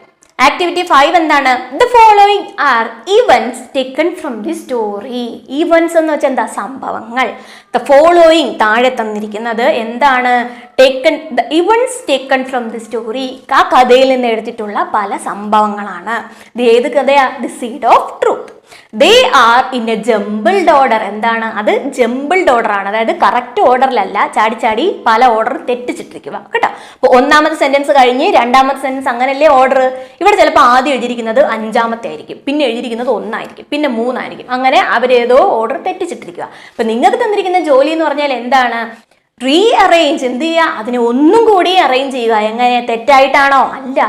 Speaker 1: ആക്ടിവിറ്റി 5 എന്താണ്? The following are events taken from the story. Events എന്ന് വെച്ചാൽ എന്താ? സംഭവങ്ങൾ. ദ ഫോളോയിങ് താഴെ തന്നിരിക്കുന്നത് എന്താണ്? Taken, the events taken from the story. ആ കഥയിൽ നിന്ന് എടുത്തിട്ടുള്ള പല സംഭവങ്ങളാണ്. ഇത് ഏത് കഥയാ? The seed of truth. They are in a jumbled order. എന്താണ് അത്? ജംബിൾഡ് ഓർഡർ ആണ്. അതായത് കറക്റ്റ് ഓർഡറിലല്ല, ചാടി ചാടി പല ഓർഡർ തെറ്റിച്ചിട്ടിരിക്കുക കേട്ടോ. അപ്പോൾ ഒന്നാമത്തെ സെന്റൻസ് കഴിഞ്ഞ് രണ്ടാമത്തെ സെന്റൻസ്, അങ്ങനല്ലേ ഓർഡർ. ഇവിടെ ചിലപ്പോൾ ആദ്യം എഴുതിയിരിക്കുന്നത് 5ാമത്തെ ആയിരിക്കും, പിന്നെ എഴുതിയിരിക്കുന്നത് 1 ആയിരിക്കും, പിന്നെ 3 ആയിരിക്കും. അങ്ങനെ അവരേതോ ഓർഡർ തെറ്റിച്ചിട്ടിരിക്കുക. അപ്പൊ നിങ്ങൾക്ക് തന്നിരിക്കുന്ന ജോലി എന്ന് പറഞ്ഞാൽ എന്താണ്? Re arrange. എന്ത് ചെയ്യുക? അതിനെ ഒന്നും കൂടി അറേഞ്ച് ചെയ്യുക. എങ്ങനെ? തെറ്റായിട്ടാണോ? അല്ല,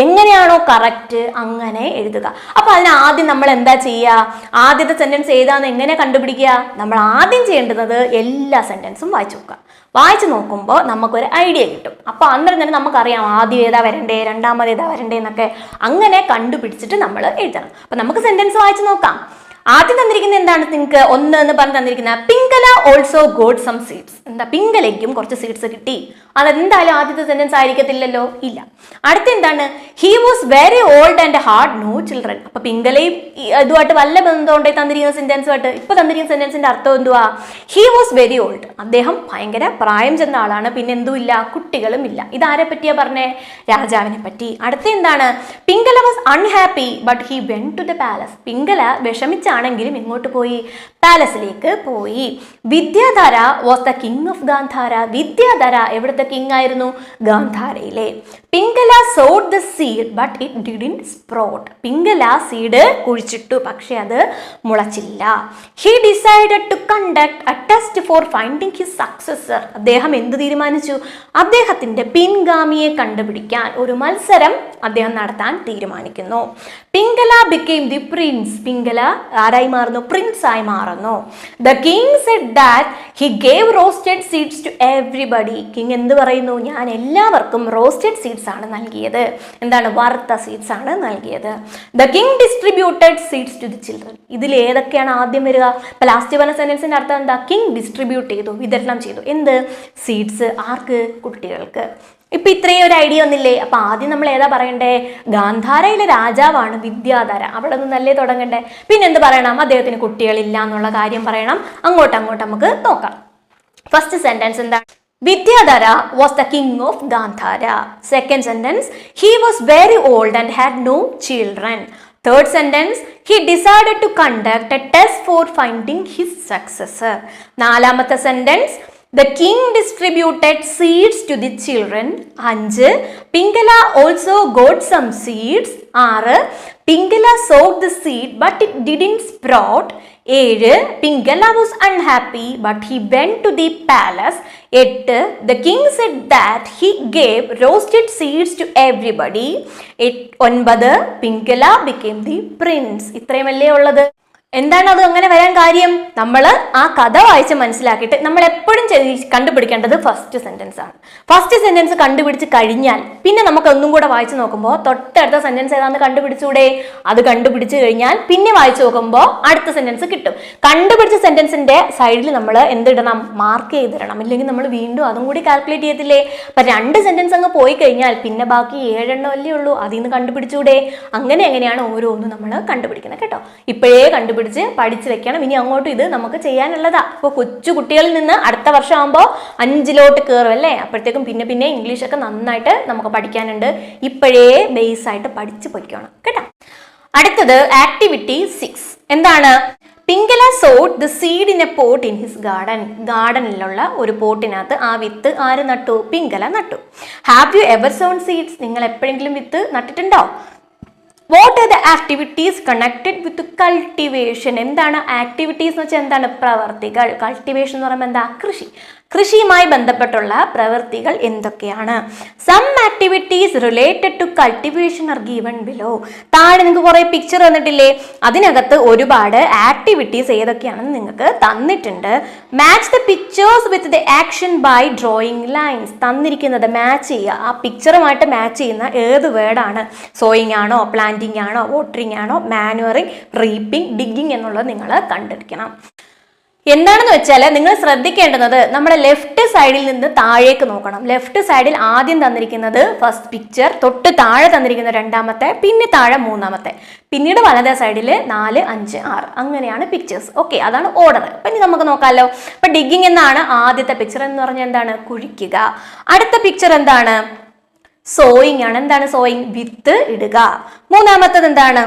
Speaker 1: എങ്ങനെയാണോ കറക്റ്റ് അങ്ങനെ എഴുതുക. അപ്പൊ അതിന് ആദ്യം നമ്മൾ എന്താ ചെയ്യുക? ആദ്യത്തെ സെന്റൻസ് ഏതാന്ന് എങ്ങനെ കണ്ടുപിടിക്കുക? നമ്മൾ ആദ്യം ചെയ്യേണ്ടുന്നത് എല്ലാ സെന്റൻസും വായിച്ചു നോക്കുക. വായിച്ചു നോക്കുമ്പോൾ നമുക്കൊരു ഐഡിയ കിട്ടും. അപ്പൊ അന്നേരം തന്നെ നമുക്കറിയാം ആദ്യം ഏതാ വരണ്ടേ, രണ്ടാമത് ഏതാ വരണ്ടേ എന്നൊക്കെ. അങ്ങനെ കണ്ടുപിടിച്ചിട്ട് നമ്മൾ എഴുതണം. അപ്പൊ നമുക്ക് സെന്റൻസ് വായിച്ചു നോക്കാം. ആദ്യം തന്നിരിക്കുന്നത് എന്താണ്? നിങ്ങൾക്ക് 1 എന്ന് പറഞ്ഞ് തന്നിരിക്കുന്ന Pingala also got some seeds. എന്താ? പിങ്കലയ്ക്കും കുറച്ച് സീഡ്സ് കിട്ടി. അതെന്തായാലും ആദ്യത്തെ സെന്റൻസ് ആയിരിക്കത്തില്ലല്ലോ, ഇല്ല. അടുത്ത എന്താണ്? He was very old and had no children. അപ്പൊ പിങ്കലയും ഇതുമായിട്ട് വല്ല ബന്ധമുണ്ടേ തന്നിരിക്കുന്ന സെന്റൻസുമായിട്ട്? ഇപ്പൊ തന്നിരിക്കുന്ന സെന്റൻസിന്റെ അർത്ഥം എന്തുവാ? He was very old. അദ്ദേഹം ഭയങ്കര പ്രായം ചെന്ന ആളാണ്, പിന്നെ എന്തുമില്ല, കുട്ടികളും ഇല്ല. ഇതാരെ പറ്റിയാ പറഞ്ഞേ? രാജാവിനെ പറ്റി. അടുത്ത എന്താണ്? Pingala was unhappy but he went to the palace. Pingala വിഷമിച്ചാണെങ്കിലും എങ്ങോട്ട് പോയി? പാലസിലേക്ക് പോയി. Vidyadhara was the king of Gandhara. Vidyadhara എവിടുത്തെ കിങ് ആയിരുന്നു? ഗാന്ധാരയിലെ. Pingala sowed the seed but it didn't sprout. Pingala seed കുഴിച്ചിട്ടു, പക്ഷെ അത് മുളച്ചില്ല. He decided to conduct a test for finding his successor. അദ്ദേഹം എന്ത് തീരുമാനിച്ചു? അദ്ദേഹത്തിന്റെ പിൻഗാമിയെ കണ്ടുപിടിക്കാൻ ഒരു മത്സരം അദ്ദേഹം നടത്താൻ തീരുമാനിക്കുന്നു. Pingala became the prince. Pingala ആരായി മാറുന്നു? പ്രിൻസ് ആയി മാറുന്നു. The king said that he gave roasted seeds to everybody. King എന്ത് പറയുന്നു? ഞാൻ എല്ലാവർക്കും റോസ്റ്റഡ് സീഡ്സ് ആണ് നൽകിയത്. എന്താണ്? വറുത്ത സീഡ്സ് ആണ് നൽകിയത്. The king distributed seeds to the children. ഇതിൽ ഏതൊക്കെയാണ് ആദ്യം വരിക? ഇപ്പൊ ലാസ്റ്റ് പറഞ്ഞ സെന്റൻസിന്റെ അർത്ഥം എന്താ? കിങ് ഡിസ്ട്രിബ്യൂട്ട് ചെയ്തു, വിതരണം ചെയ്തു. എന്ത്? സീഡ്സ്. ആർക്ക്? കുട്ടികൾക്ക്. ഇപ്പൊ ഇത്രയും ഒരു ഐഡിയ ഒന്നില്ലേ? അപ്പൊ ആദ്യം നമ്മൾ ഏതാ പറയണ്ടേ? ഗാന്ധാരയിലെ രാജാവാണ് വിദ്യാധര. അവിടെ നിന്നല്ലേ തുടങ്ങണ്ടേ? പിന്നെ എന്ത് പറയണം? അദ്ദേഹത്തിന് കുട്ടികളില്ല എന്നുള്ള കാര്യം പറയണം. അങ്ങോട്ട് നമുക്ക് നോക്കാം. ഫസ്റ്റ് സെന്റൻസ് എന്താണ്? Vidyadhara was the king of Gandhara. Second sentence, he was very old and had no children. Third sentence, he decided to conduct a test for finding his successor. നാലാമത്തെ sentence, the king distributed seeds to the children. 5. Pingala also got some seeds. 6. Pingala sowed the seed but it didn't sprout. 7. Pingala was unhappy but he went to the palace. 8. The king said that he gave roasted seeds to everybody. 9. Pingala became the prince. ഇത്രയുമല്ലേ ഉള്ളത്. എന്താണ് അത് അങ്ങനെ വരാൻ കാര്യം? നമ്മൾ ആ കഥ വായിച്ച് മനസ്സിലാക്കിയിട്ട് നമ്മൾ എപ്പോഴും കണ്ടുപിടിക്കേണ്ടത് ഫസ്റ്റ് സെന്റൻസ് ആണ്. ഫസ്റ്റ് സെന്റൻസ് കണ്ടുപിടിച്ച് കഴിഞ്ഞാൽ പിന്നെ നമുക്ക് ഒന്നും കൂടെ വായിച്ചു നോക്കുമ്പോൾ തൊട്ടടുത്ത സെന്റൻസ് ഏതാണെന്ന് കണ്ടുപിടിച്ചൂടെ? അത് കണ്ടുപിടിച്ച് കഴിഞ്ഞാൽ പിന്നെ വായിച്ചു നോക്കുമ്പോൾ അടുത്ത സെന്റൻസ് കിട്ടും. കണ്ടുപിടിച്ച സെന്റൻസിന്റെ സൈഡിൽ നമ്മൾ എന്തിടണം? മാർക്ക് ചെയ്തിടണം. ഇല്ലെങ്കിൽ നമ്മൾ വീണ്ടും അതും കൂടി കാൽക്കുലേറ്റ് ചെയ്യത്തില്ലേ? അപ്പൊ 2 സെന്റൻസ് അങ്ങ് പോയി കഴിഞ്ഞാൽ പിന്നെ ബാക്കി 7 എണ്ണം അല്ലേ ഉള്ളൂ. അതിൽ നിന്ന് കണ്ടുപിടിച്ചൂടെ? എങ്ങനെയാണ് ഓരോന്നും നമ്മൾ കണ്ടുപിടിക്കുന്നത് കേട്ടോ. ഇപ്പോഴേ കണ്ടുപിടിച്ച് പഠിച്ചു വെക്കണം. ഇനി അങ്ങോട്ടും ഇത് നമുക്ക് ചെയ്യാനുള്ളതാ. അപ്പോൾ കൊച്ചു കുട്ടികളിൽ നിന്ന് അടുത്ത വർഷം ആകുമ്പോൾ 5 കയറും അല്ലേ? അപ്പോഴത്തേക്കും പിന്നെ ഇംഗ്ലീഷൊക്കെ നന്നായിട്ട് നമുക്ക് പഠിക്കാനുണ്ട്. ഇപ്പോഴേ ബേസ് ആയിട്ട് പഠിച്ചു പൊയ്ക്കണം കേട്ടോ. അടുത്തത് ആക്ടിവിറ്റി 6. എന്താണ്? Pingala sowed the seed in a pot in his garden. ഗാർഡനിലുള്ള ഒരു പോട്ടിനകത്ത് ആ വിത്ത് ആര് നട്ടു? പിങ്കല നട്ടു. Have you ever sown seeds? നിങ്ങൾ എപ്പോഴെങ്കിലും വിത്ത് നട്ടിട്ടുണ്ടോ? What are the activities connected with cultivation? എന്താണ് ആക്ടിവിറ്റീസ് എന്ന് വെച്ചാൽ എന്താണ്? പ്രവർത്തികൾ. കൾട്ടിവേഷൻ എന്ന് പറയുമ്പോൾ എന്താ? കൃഷി. കൃഷിയുമായി ബന്ധപ്പെട്ടുള്ള പ്രവൃത്തികൾ എന്തൊക്കെയാണ്? Some activities related to cultivation are given below. താഴെ നിങ്ങൾക്ക് കുറെ പിക്ചർ തന്നിട്ടില്ലേ? അതിനകത്ത് ഒരുപാട് ആക്ടിവിറ്റീസ് ഏതൊക്കെയാണെന്ന് നിങ്ങൾക്ക് തന്നിട്ടുണ്ട്. Match the pictures with the action by drawing lines. തന്നിരിക്കുന്നത് മാച്ച് ചെയ്യുക. ആ പിക്ചറുമായിട്ട് മാച്ച് ചെയ്യുന്ന ഏത് വേർഡാണ്? സോയിങ് ആണോ, പ്ലാന്റിങ് ആണോ, വാട്ടറിങ് ആണോ, മാനുവറിങ്, റീപ്പിംഗ്, ഡിഗിങ് എന്നുള്ളത് നിങ്ങൾ കണ്ടിരിക്കണം. എന്താണെന്ന് വെച്ചാൽ നിങ്ങൾ ശ്രദ്ധിക്കേണ്ടുന്നത് നമ്മുടെ ലെഫ്റ്റ് സൈഡിൽ നിന്ന് താഴേക്ക് നോക്കണം. ലെഫ്റ്റ് സൈഡിൽ ആദ്യം തന്നിരിക്കുന്നത് ഫസ്റ്റ് പിക്ചർ, തൊട്ട് താഴെ തന്നിരിക്കുന്ന രണ്ടാമത്തെ, പിന്നെ താഴെ മൂന്നാമത്തെ, പിന്നീട് വലതേ സൈഡിൽ 4, 5, 6 അങ്ങനെയാണ് പിക്ചേഴ്സ്. ഓക്കെ, അതാണ് ഓർഡർ. അപ്പൊ ഇനി നമുക്ക് നോക്കാമല്ലോ. അപ്പൊ ഡിഗിങ് എന്നാണ് ആദ്യത്തെ പിക്ചർ. എന്ന് പറഞ്ഞാൽ എന്താണ്? കുഴിക്കുക. അടുത്ത പിക്ചർ എന്താണ്? സോയിങ് ആണ്. എന്താണ് സോയിങ്? വിത്ത് ഇടുക. മൂന്നാമത്തത് എന്താണ്?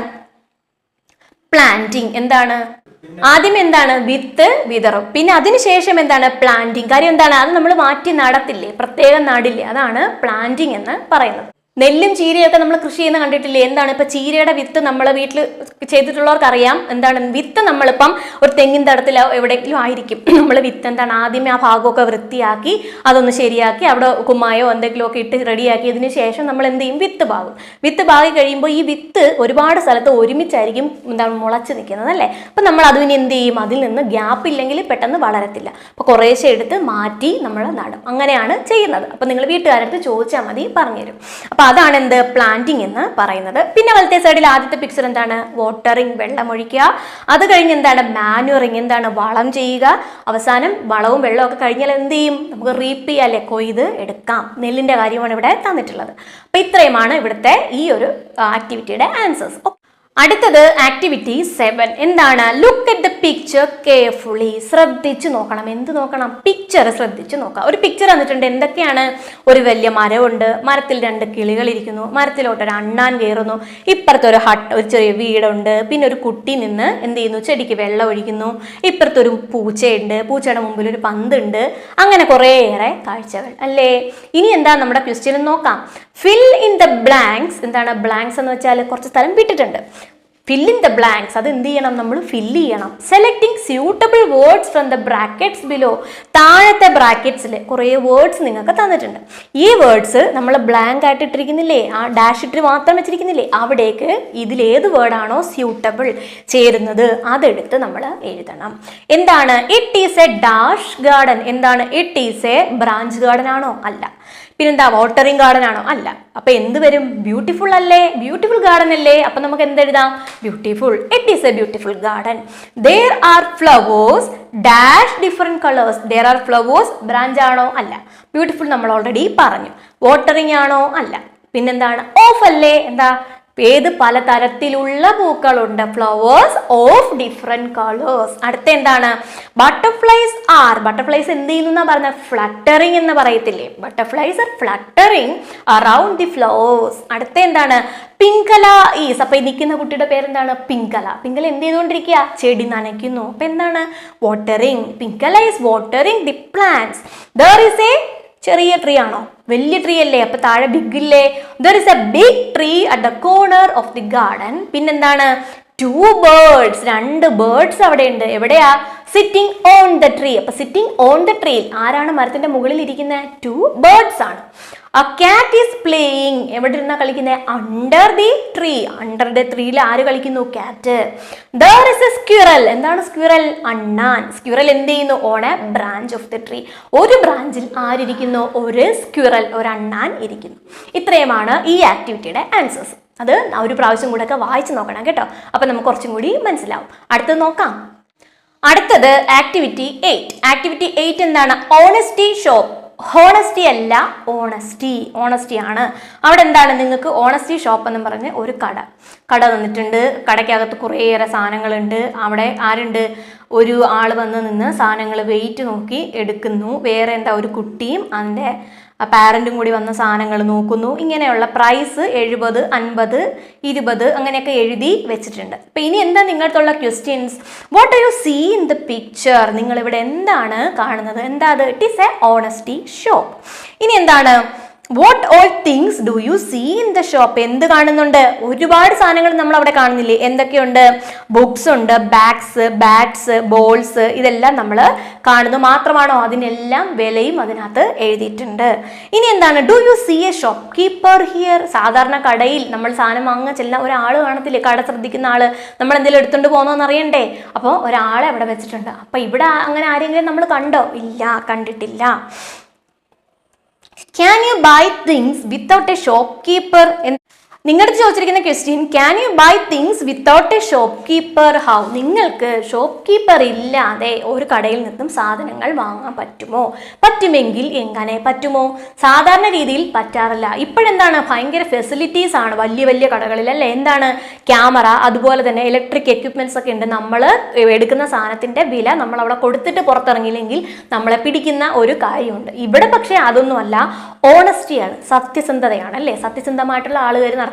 Speaker 1: പ്ലാന്റിങ്. എന്താണ്? ആദ്യം എന്താണ്? വിത്ത് വിതറും. പിന്നെ അതിനുശേഷം എന്താണ്? പ്ലാന്റിങ്. കാര്യം എന്താണ്? അത് നമ്മൾ മാറ്റി നടത്തില്ലേ, പ്രത്യേകം നടില്ലേ, അതാണ് പ്ലാന്റിങ് എന്ന് പറയുന്നത്. നെല്ലും ചീരയൊക്കെ നമ്മൾ കൃഷി ചെയ്യുന്ന കണ്ടിട്ടില്ലേ? എന്താണ്? ഇപ്പൊ ചീരയുടെ വിത്ത് നമ്മൾ വീട്ടിൽ ചെയ്തിട്ടുള്ളവർക്ക് അറിയാം. എന്താണ് വിത്ത്? നമ്മളിപ്പം ഒരു തെങ്ങിൻ തടത്തിലോ എവിടെയെങ്കിലും ആയിരിക്കും നമ്മൾ വിത്ത് എന്താണ് ആദ്യമേ ആ ഭാഗമൊക്കെ വൃത്തിയാക്കി അതൊന്ന് ശരിയാക്കി അവിടെ കുമ്മായോ എന്തെങ്കിലും ഒക്കെ ഇട്ട് റെഡിയാക്കിയതിന് ശേഷം നമ്മൾ എന്ത് ചെയ്യും? വിത്ത് പാകും. വിത്ത് പാകി കഴിയുമ്പോൾ ഈ വിത്ത് ഒരുപാട് സ്ഥലത്ത് ഒരുമിച്ചായിരിക്കും എന്താണ് മുളച്ച് നിൽക്കുന്നത് അല്ലേ? അപ്പം നമ്മൾ അതിന് എന്ത് ചെയ്യും? അതിൽ നിന്ന് ഗ്യാപ്പ് ഇല്ലെങ്കിൽ പെട്ടെന്ന് വളരത്തില്ല. അപ്പോൾ കുറേശ്ശെ എടുത്ത് മാറ്റി നമ്മൾ നടും. അങ്ങനെയാണ് ചെയ്യുന്നത്. അപ്പം നിങ്ങൾ വീട്ടുകാരടുത്ത് ചോദിച്ചാൽ മതി, പറഞ്ഞുതരും. അപ്പൊ അതാണ് എന്ത്? പ്ലാന്റിങ് എന്ന് പറയുന്നത്. പിന്നെ വലത്തെ സൈഡിൽ ആദ്യത്തെ പിക്ചർ എന്താണ്? വാട്ടറിങ്, വെള്ളമൊഴിക്കുക. അത് കഴിഞ്ഞ് എന്താണ്? മാനുവറിങ്, എന്താണ്? വളം ചെയ്യുക. അവസാനം വളവും വെള്ളവും ഒക്കെ കഴിഞ്ഞാൽ എന്ത് ചെയ്യും? നമുക്ക് റീപ്പ് ചെയ്യാം അല്ലെ? കൊയ്ത് എടുക്കാം. നെല്ലിന്റെ കാര്യമാണ് ഇവിടെ തന്നിട്ടുള്ളത്. അപ്പൊ ഇത്രയുമാണ് ഇവിടുത്തെ ഈ ഒരു ആക്ടിവിറ്റിയുടെ ആൻസേഴ്സ്. അടുത്തത് ആക്ടിവിറ്റി 7. എന്താണ്? Look at the picture carefully. ശ്രദ്ധിച്ചു നോക്കണം. എന്ത് നോക്കണം? പിക്ചർ ശ്രദ്ധിച്ചു നോക്കാം. ഒരു പിക്ചർ തന്നിട്ടുണ്ട്. എന്തൊക്കെയാണ്? ഒരു വലിയ മരമുണ്ട്, മരത്തിൽ 2 കിളികൾ ഇരിക്കുന്നു, മരത്തിലോട്ട് ഒരു അണ്ണാൻ കയറുന്നു, ഇപ്പുറത്തെ ഒരു ഒരു ചെറിയ വീടുണ്ട്, പിന്നെ ഒരു കുട്ടി നിന്ന് എന്ത് ചെയ്യുന്നു? ചെടിക്ക് വെള്ളം ഒഴിക്കുന്നു, ഇപ്പുറത്തൊരു പൂച്ചയുണ്ട്, പൂച്ചയുടെ മുമ്പിൽ ഒരു പന്തുണ്ട്. അങ്ങനെ കുറേയേറെ കാഴ്ചകൾ അല്ലേ? ഇനി എന്താ നമ്മുടെ ക്വസ്റ്റ്യൻ നോക്കാം. Fill in the blanks. എന്താണ് ബ്ലാങ്ക്സ് എന്ന് വെച്ചാൽ കുറച്ച് സ്ഥലം വിട്ടിട്ടുണ്ട്. Fill in the blanks. അത് എന്ത് ചെയ്യണം? നമ്മൾ ഫില്ല് ചെയ്യണം. Selecting suitable words from the brackets below. താഴത്തെ ബ്രാക്കറ്റ്സിൽ കുറേ വേർഡ്സ് നിങ്ങൾക്ക് തന്നിട്ടുണ്ട്. ഈ വേർഡ്സ് നമ്മൾ ബ്ലാങ്ക് ആയിട്ട് ഇട്ടിരിക്കുന്നില്ലേ, ആ ഡാഷ് ഇട്ട് മാത്രം വെച്ചിരിക്കുന്നില്ലേ, അവിടേക്ക് ഇതിലേത് വേർഡാണോ സ്യൂട്ടബിൾ ചേരുന്നത് അതെടുത്ത് നമ്മൾ എഴുതണം. എന്താണ്? It is a dash garden. എന്താണ്? It is a branch garden ആണോ? അല്ല. പിന്നെന്താ? വാട്ടറിങ് ഗാർഡൻ ആണോ? അല്ല. അപ്പൊ എന്ത് വരും? ബ്യൂട്ടിഫുൾ അല്ലേ? ബ്യൂട്ടിഫുൾ ഗാർഡൻ അല്ലേ? അപ്പൊ നമുക്ക് എന്തെഴുതാം? Beautiful. It is a beautiful garden. There are flowers dash different colours. There are flowers branch ആണോ? അല്ല. ബ്യൂട്ടിഫുൾ നമ്മൾ ഓൾറെഡി പറഞ്ഞു. വാട്ടറിങ് ആണോ? അല്ല. പിന്നെന്താണ്? ഓഫ് അല്ലേ? എന്താ? ഏത് പലതരത്തിലുള്ള പൂക്കളുണ്ട്, ഫ്ലവേഴ്സ് ഓഫ് ഡിഫറെന്റ് കളേഴ്സ്. അടുത്ത എന്താണ്? ബട്ടർഫ്ലൈസ് ആർ, ബട്ടർഫ്ലൈസ് എന്ത് ചെയ്യുന്ന പറഞ്ഞ ഫ്ലട്ടറിങ് എന്ന് പറയത്തില്ലേ, butterflies are fluttering around the flowers. അടുത്ത എന്താണ്? പിങ്കല ഈസ്. അപ്പൊ ഈ നിൽക്കുന്ന കുട്ടിയുടെ പേരെന്താണ്? പിങ്കല. പിങ്കല എന്ത് ചെയ്തുകൊണ്ടിരിക്കുക? ചെടി നനയ്ക്കുന്നു. അപ്പൊ എന്താണ്? Watering. Pingala is watering the plants. There is a ചെറിയ ട്രീ ആണോ? വലിയ ട്രീ അല്ലേ? അപ്പൊ താഴെ ബിഗ് ഇല്ലേ? There is a big tree at the corner of the garden. പിന്നെന്താണ്? 2 birds, 2 birds അവിടെ ഉണ്ട്. എവിടെയാ? Sitting on the tree. അപ്പൊ സിറ്റിംഗ് ഓൺ ദ ട്രീ ആരാണ് മരത്തിന്റെ മുകളിൽ ഇരിക്കുന്നത്? 2 birds ആണ്. A cat is playing. എവിടെ ഇരുന്നാ കളിക്കുന്നത്? Under the tree. Under the ട്രീയിൽ ആര് കളിക്കുന്നു? കാറ്റ്. There is a squirrel. എന്താണ് സ്ക്വിറൽ? അണ്ണാൻ. സ്ക്വിറൽ എന്ത് ചെയ്യുന്നു? On A branch of the tree. ഒരു ബ്രാഞ്ചിൽ ആരിയ്ക്കുന്നു? ഒരു സ്ക്വിറൽ, ഒരു അണ്ണാൻ ഇരിക്കുന്നു. ഇത്രയുമാണ് ഈ ആക്ടിവിറ്റിയുടെ ആൻസേഴ്സ്. അത് ഒരു പ്രാവശ്യം കൂടെ ഒക്കെ വായിച്ചു നോക്കണം കേട്ടോ. അപ്പൊ നമുക്ക് കുറച്ചും കൂടി മനസ്സിലാവും. അടുത്തത് നോക്കാം. അടുത്തത് ആക്ടിവിറ്റി 8. ആക്ടിവിറ്റി 8 എന്താണ്? Honesty shop. ഹോണസ്റ്റി അല്ല, ഓണസ്റ്റി. ഓണസ്റ്റി ആണ്. അവിടെ എന്താണ്? നിങ്ങൾക്ക് ഓണസ്റ്റി ഷോപ്പ് എന്ന് പറഞ്ഞ് ഒരു കട തന്നിട്ടുണ്ട്. കടയ്ക്കകത്ത് കുറേയേറെ സാധനങ്ങളുണ്ട്. അവിടെ ആരുണ്ട്? ഒരു ആൾ വന്ന് നിന്ന് സാധനങ്ങൾ വെയിറ്റ് നോക്കി എടുക്കുന്നു. വേറെ എന്താ? ഒരു കുട്ടിയും അതിൻ്റെ പാരൻറ്റും കൂടി വന്ന സാധനങ്ങൾ നോക്കുന്നു. ഇങ്ങനെയുള്ള പ്രൈസ് 70, 50, 20 അങ്ങനെയൊക്കെ എഴുതി വെച്ചിട്ടുണ്ട്. അപ്പം ഇനി എന്താ നിങ്ങൾക്കുള്ള questions? What do you see in the picture? നിങ്ങളിവിടെ എന്താണ് കാണുന്നത്? എന്താ അത്? It is a honesty shop. ഇനി എന്താണ്? What all things do you see in the shop? എന്ത് കാണുന്നുണ്ട്? ഒരുപാട് സാധനങ്ങൾ നമ്മൾ അവിടെ കാണുന്നില്ലേ? എന്തൊക്കെയുണ്ട്? ബുക്സ് ഉണ്ട്, ബാഗ്സ്, ബാറ്റ്സ്, ബോൾസ്, ഇതെല്ലാം നമ്മൾ കാണുന്നു. മാത്രമാണോ? അതിനെല്ലാം വിലയും അതിനകത്ത് എഴുതിയിട്ടുണ്ട്. ഇനി എന്താണ്? Do you see a shopkeeper here? സാധാരണ കടയിൽ നമ്മൾ സാധനം വാങ്ങാൻ ചെല്ലാൻ ഒരാൾ കാണത്തില്ലേ? കട ശ്രദ്ധിക്കുന്ന ആള്. നമ്മൾ എന്തെങ്കിലും എടുത്തുകൊണ്ട് പോകുന്നോന്ന് അറിയണ്ടേ? അപ്പോൾ ഒരാളെ അവിടെ വെച്ചിട്ടുണ്ട്. അപ്പൊ ഇവിടെ അങ്ങനെ ആരെങ്കിലും നമ്മൾ കണ്ടോ? ഇല്ല, കണ്ടിട്ടില്ല. Can you buy things without a shopkeeper? നിങ്ങളുടെ ചോദിച്ചിരിക്കുന്ന question, can you buy things without a shopkeeper? How? നിങ്ങൾക്ക് ഷോപ്പ് കീപ്പർ ഇല്ലാതെ ഒരു കടയിൽ നിന്നും സാധനങ്ങൾ വാങ്ങാൻ പറ്റുമോ? പറ്റുമെങ്കിൽ എങ്ങനെ പറ്റുമോ? സാധാരണ രീതിയിൽ പറ്റാറില്ല. ഇപ്പോഴെന്താണ്? ഭയങ്കര ഫെസിലിറ്റീസ് ആണ് വലിയ വലിയ കടകളിൽ അല്ലേ? എന്താണ്? ക്യാമറ, അതുപോലെ തന്നെ ഇലക്ട്രിക് എക്യുപ്മെന്റ്സ് ഒക്കെ ഉണ്ട്. നമ്മൾ എടുക്കുന്ന സാധനത്തിന്റെ വില നമ്മൾ അവിടെ കൊടുത്തിട്ട് പുറത്തിറങ്ങിയില്ലെങ്കിൽ നമ്മളെ പിടിക്കുന്ന ഒരു കാര്യമുണ്ട്. ഇവിടെ പക്ഷേ അതൊന്നുമല്ല, ഓണസ്റ്റിയാണ്, സത്യസന്ധതയാണ് അല്ലേ? സത്യസന്ധമായിട്ടുള്ള ആളുകൾ നടത്തുന്ന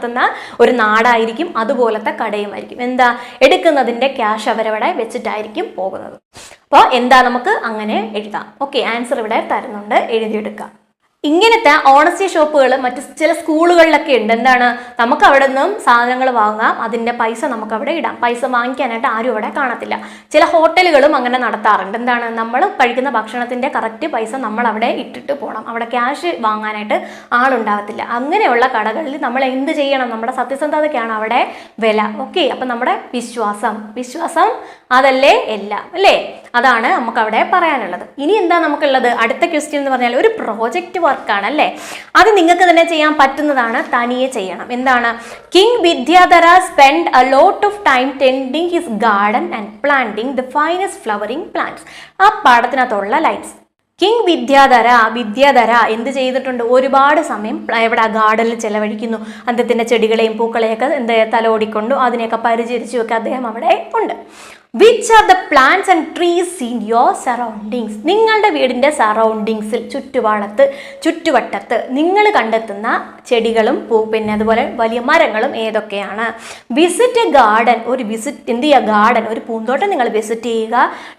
Speaker 1: ഒരു നാടായിരിക്കും. അതുപോലത്തെ കടയുമായിരിക്കും. എന്താ? എടുക്കുന്നതിന്റെ ക്യാഷ് അവരവിടെ വെച്ചിട്ടായിരിക്കും പോകുന്നത്. അപ്പോൾ എന്താ? നമുക്ക് അങ്ങനെ എഴുതാം. ഓക്കെ, ആൻസർ ഇവിടെ തരുന്നുണ്ട്, എഴുതിയെടുക്കാം. ഇങ്ങനത്തെ ഓണസ്റ്റി ഷോപ്പുകൾ മറ്റ് ചില സ്കൂളുകളിലൊക്കെ ഉണ്ട്. എന്താണ്? നമുക്ക് അവിടെ നിന്നും സാധനങ്ങൾ വാങ്ങാം, അതിൻ്റെ പൈസ നമുക്ക് അവിടെ ഇടാം. പൈസ വാങ്ങിക്കാനായിട്ട് ആരും അവിടെ കാണത്തില്ല. ചില ഹോട്ടലുകളും അങ്ങനെ നടത്താറുണ്ട്. എന്താണ്? നമ്മൾ കഴിക്കുന്ന ഭക്ഷണത്തിൻ്റെ കറക്റ്റ് പൈസ നമ്മൾ അവിടെ ഇട്ടിട്ട് പോകണം. അവിടെ ക്യാഷ് വാങ്ങാനായിട്ട് ആളുണ്ടാവത്തില്ല. അങ്ങനെയുള്ള കടകളിൽ നമ്മൾ എന്ത് ചെയ്യണം? നമ്മുടെ സത്യസന്ധതയ്ക്കാണ് അവിടെ വില. ഓക്കെ, അപ്പം നമ്മുടെ വിശ്വാസം അതല്ലേ എല്ലാം അല്ലേ? അതാണ് നമുക്ക് അവിടെ പറയാനുള്ളത്. ഇനി എന്താ നമുക്കുള്ളത്? അടുത്ത ക്വസ്റ്റ്യൻ എന്ന് പറഞ്ഞാൽ ഒരു പ്രോജക്റ്റ് വർക്കാണ് അല്ലേ? അത് നിങ്ങൾക്ക് തന്നെ ചെയ്യാൻ പറ്റുന്നതാണ്, തനിയെ ചെയ്യണം. എന്താണ്? King Vidyadhara spend a lot of time tending his garden and planting the finest flowering plants. ആ പാഠത്തിനകത്തുള്ള ലൈൻസ്. കിങ് വിദ്യാധര എന്ത് ചെയ്തിട്ടുണ്ട്? ഒരുപാട് സമയം ഇവിടെ ഗാർഡനിൽ ചെലവഴിക്കുന്നു. അദ്ദേഹത്തിൻ്റെ ചെടികളെയും പൂക്കളെയൊക്കെ തലോടിക്കൊണ്ടു അതിനെയൊക്കെ പരിചരിച്ചും ഒക്കെ അദ്ദേഹം അവിടെ ഉണ്ട്. Which are the plants and trees in your surroundings? നിങ്ങളുടെ വീടിൻ്റെ സറൗണ്ടിങ്സിൽ, ചുറ്റുവട്ടത്ത് നിങ്ങൾ കണ്ടെത്തുന്ന ചെടികളും പിന്നെ അതുപോലെ വലിയ മരങ്ങളും ഏതൊക്കെയാണ്? Visit A garden. എന്ത് ചെയ്യുക? ഗാർഡൻ, ഒരു പൂന്തോട്ടം നിങ്ങൾ വിസിറ്റ് ചെയ്യുക.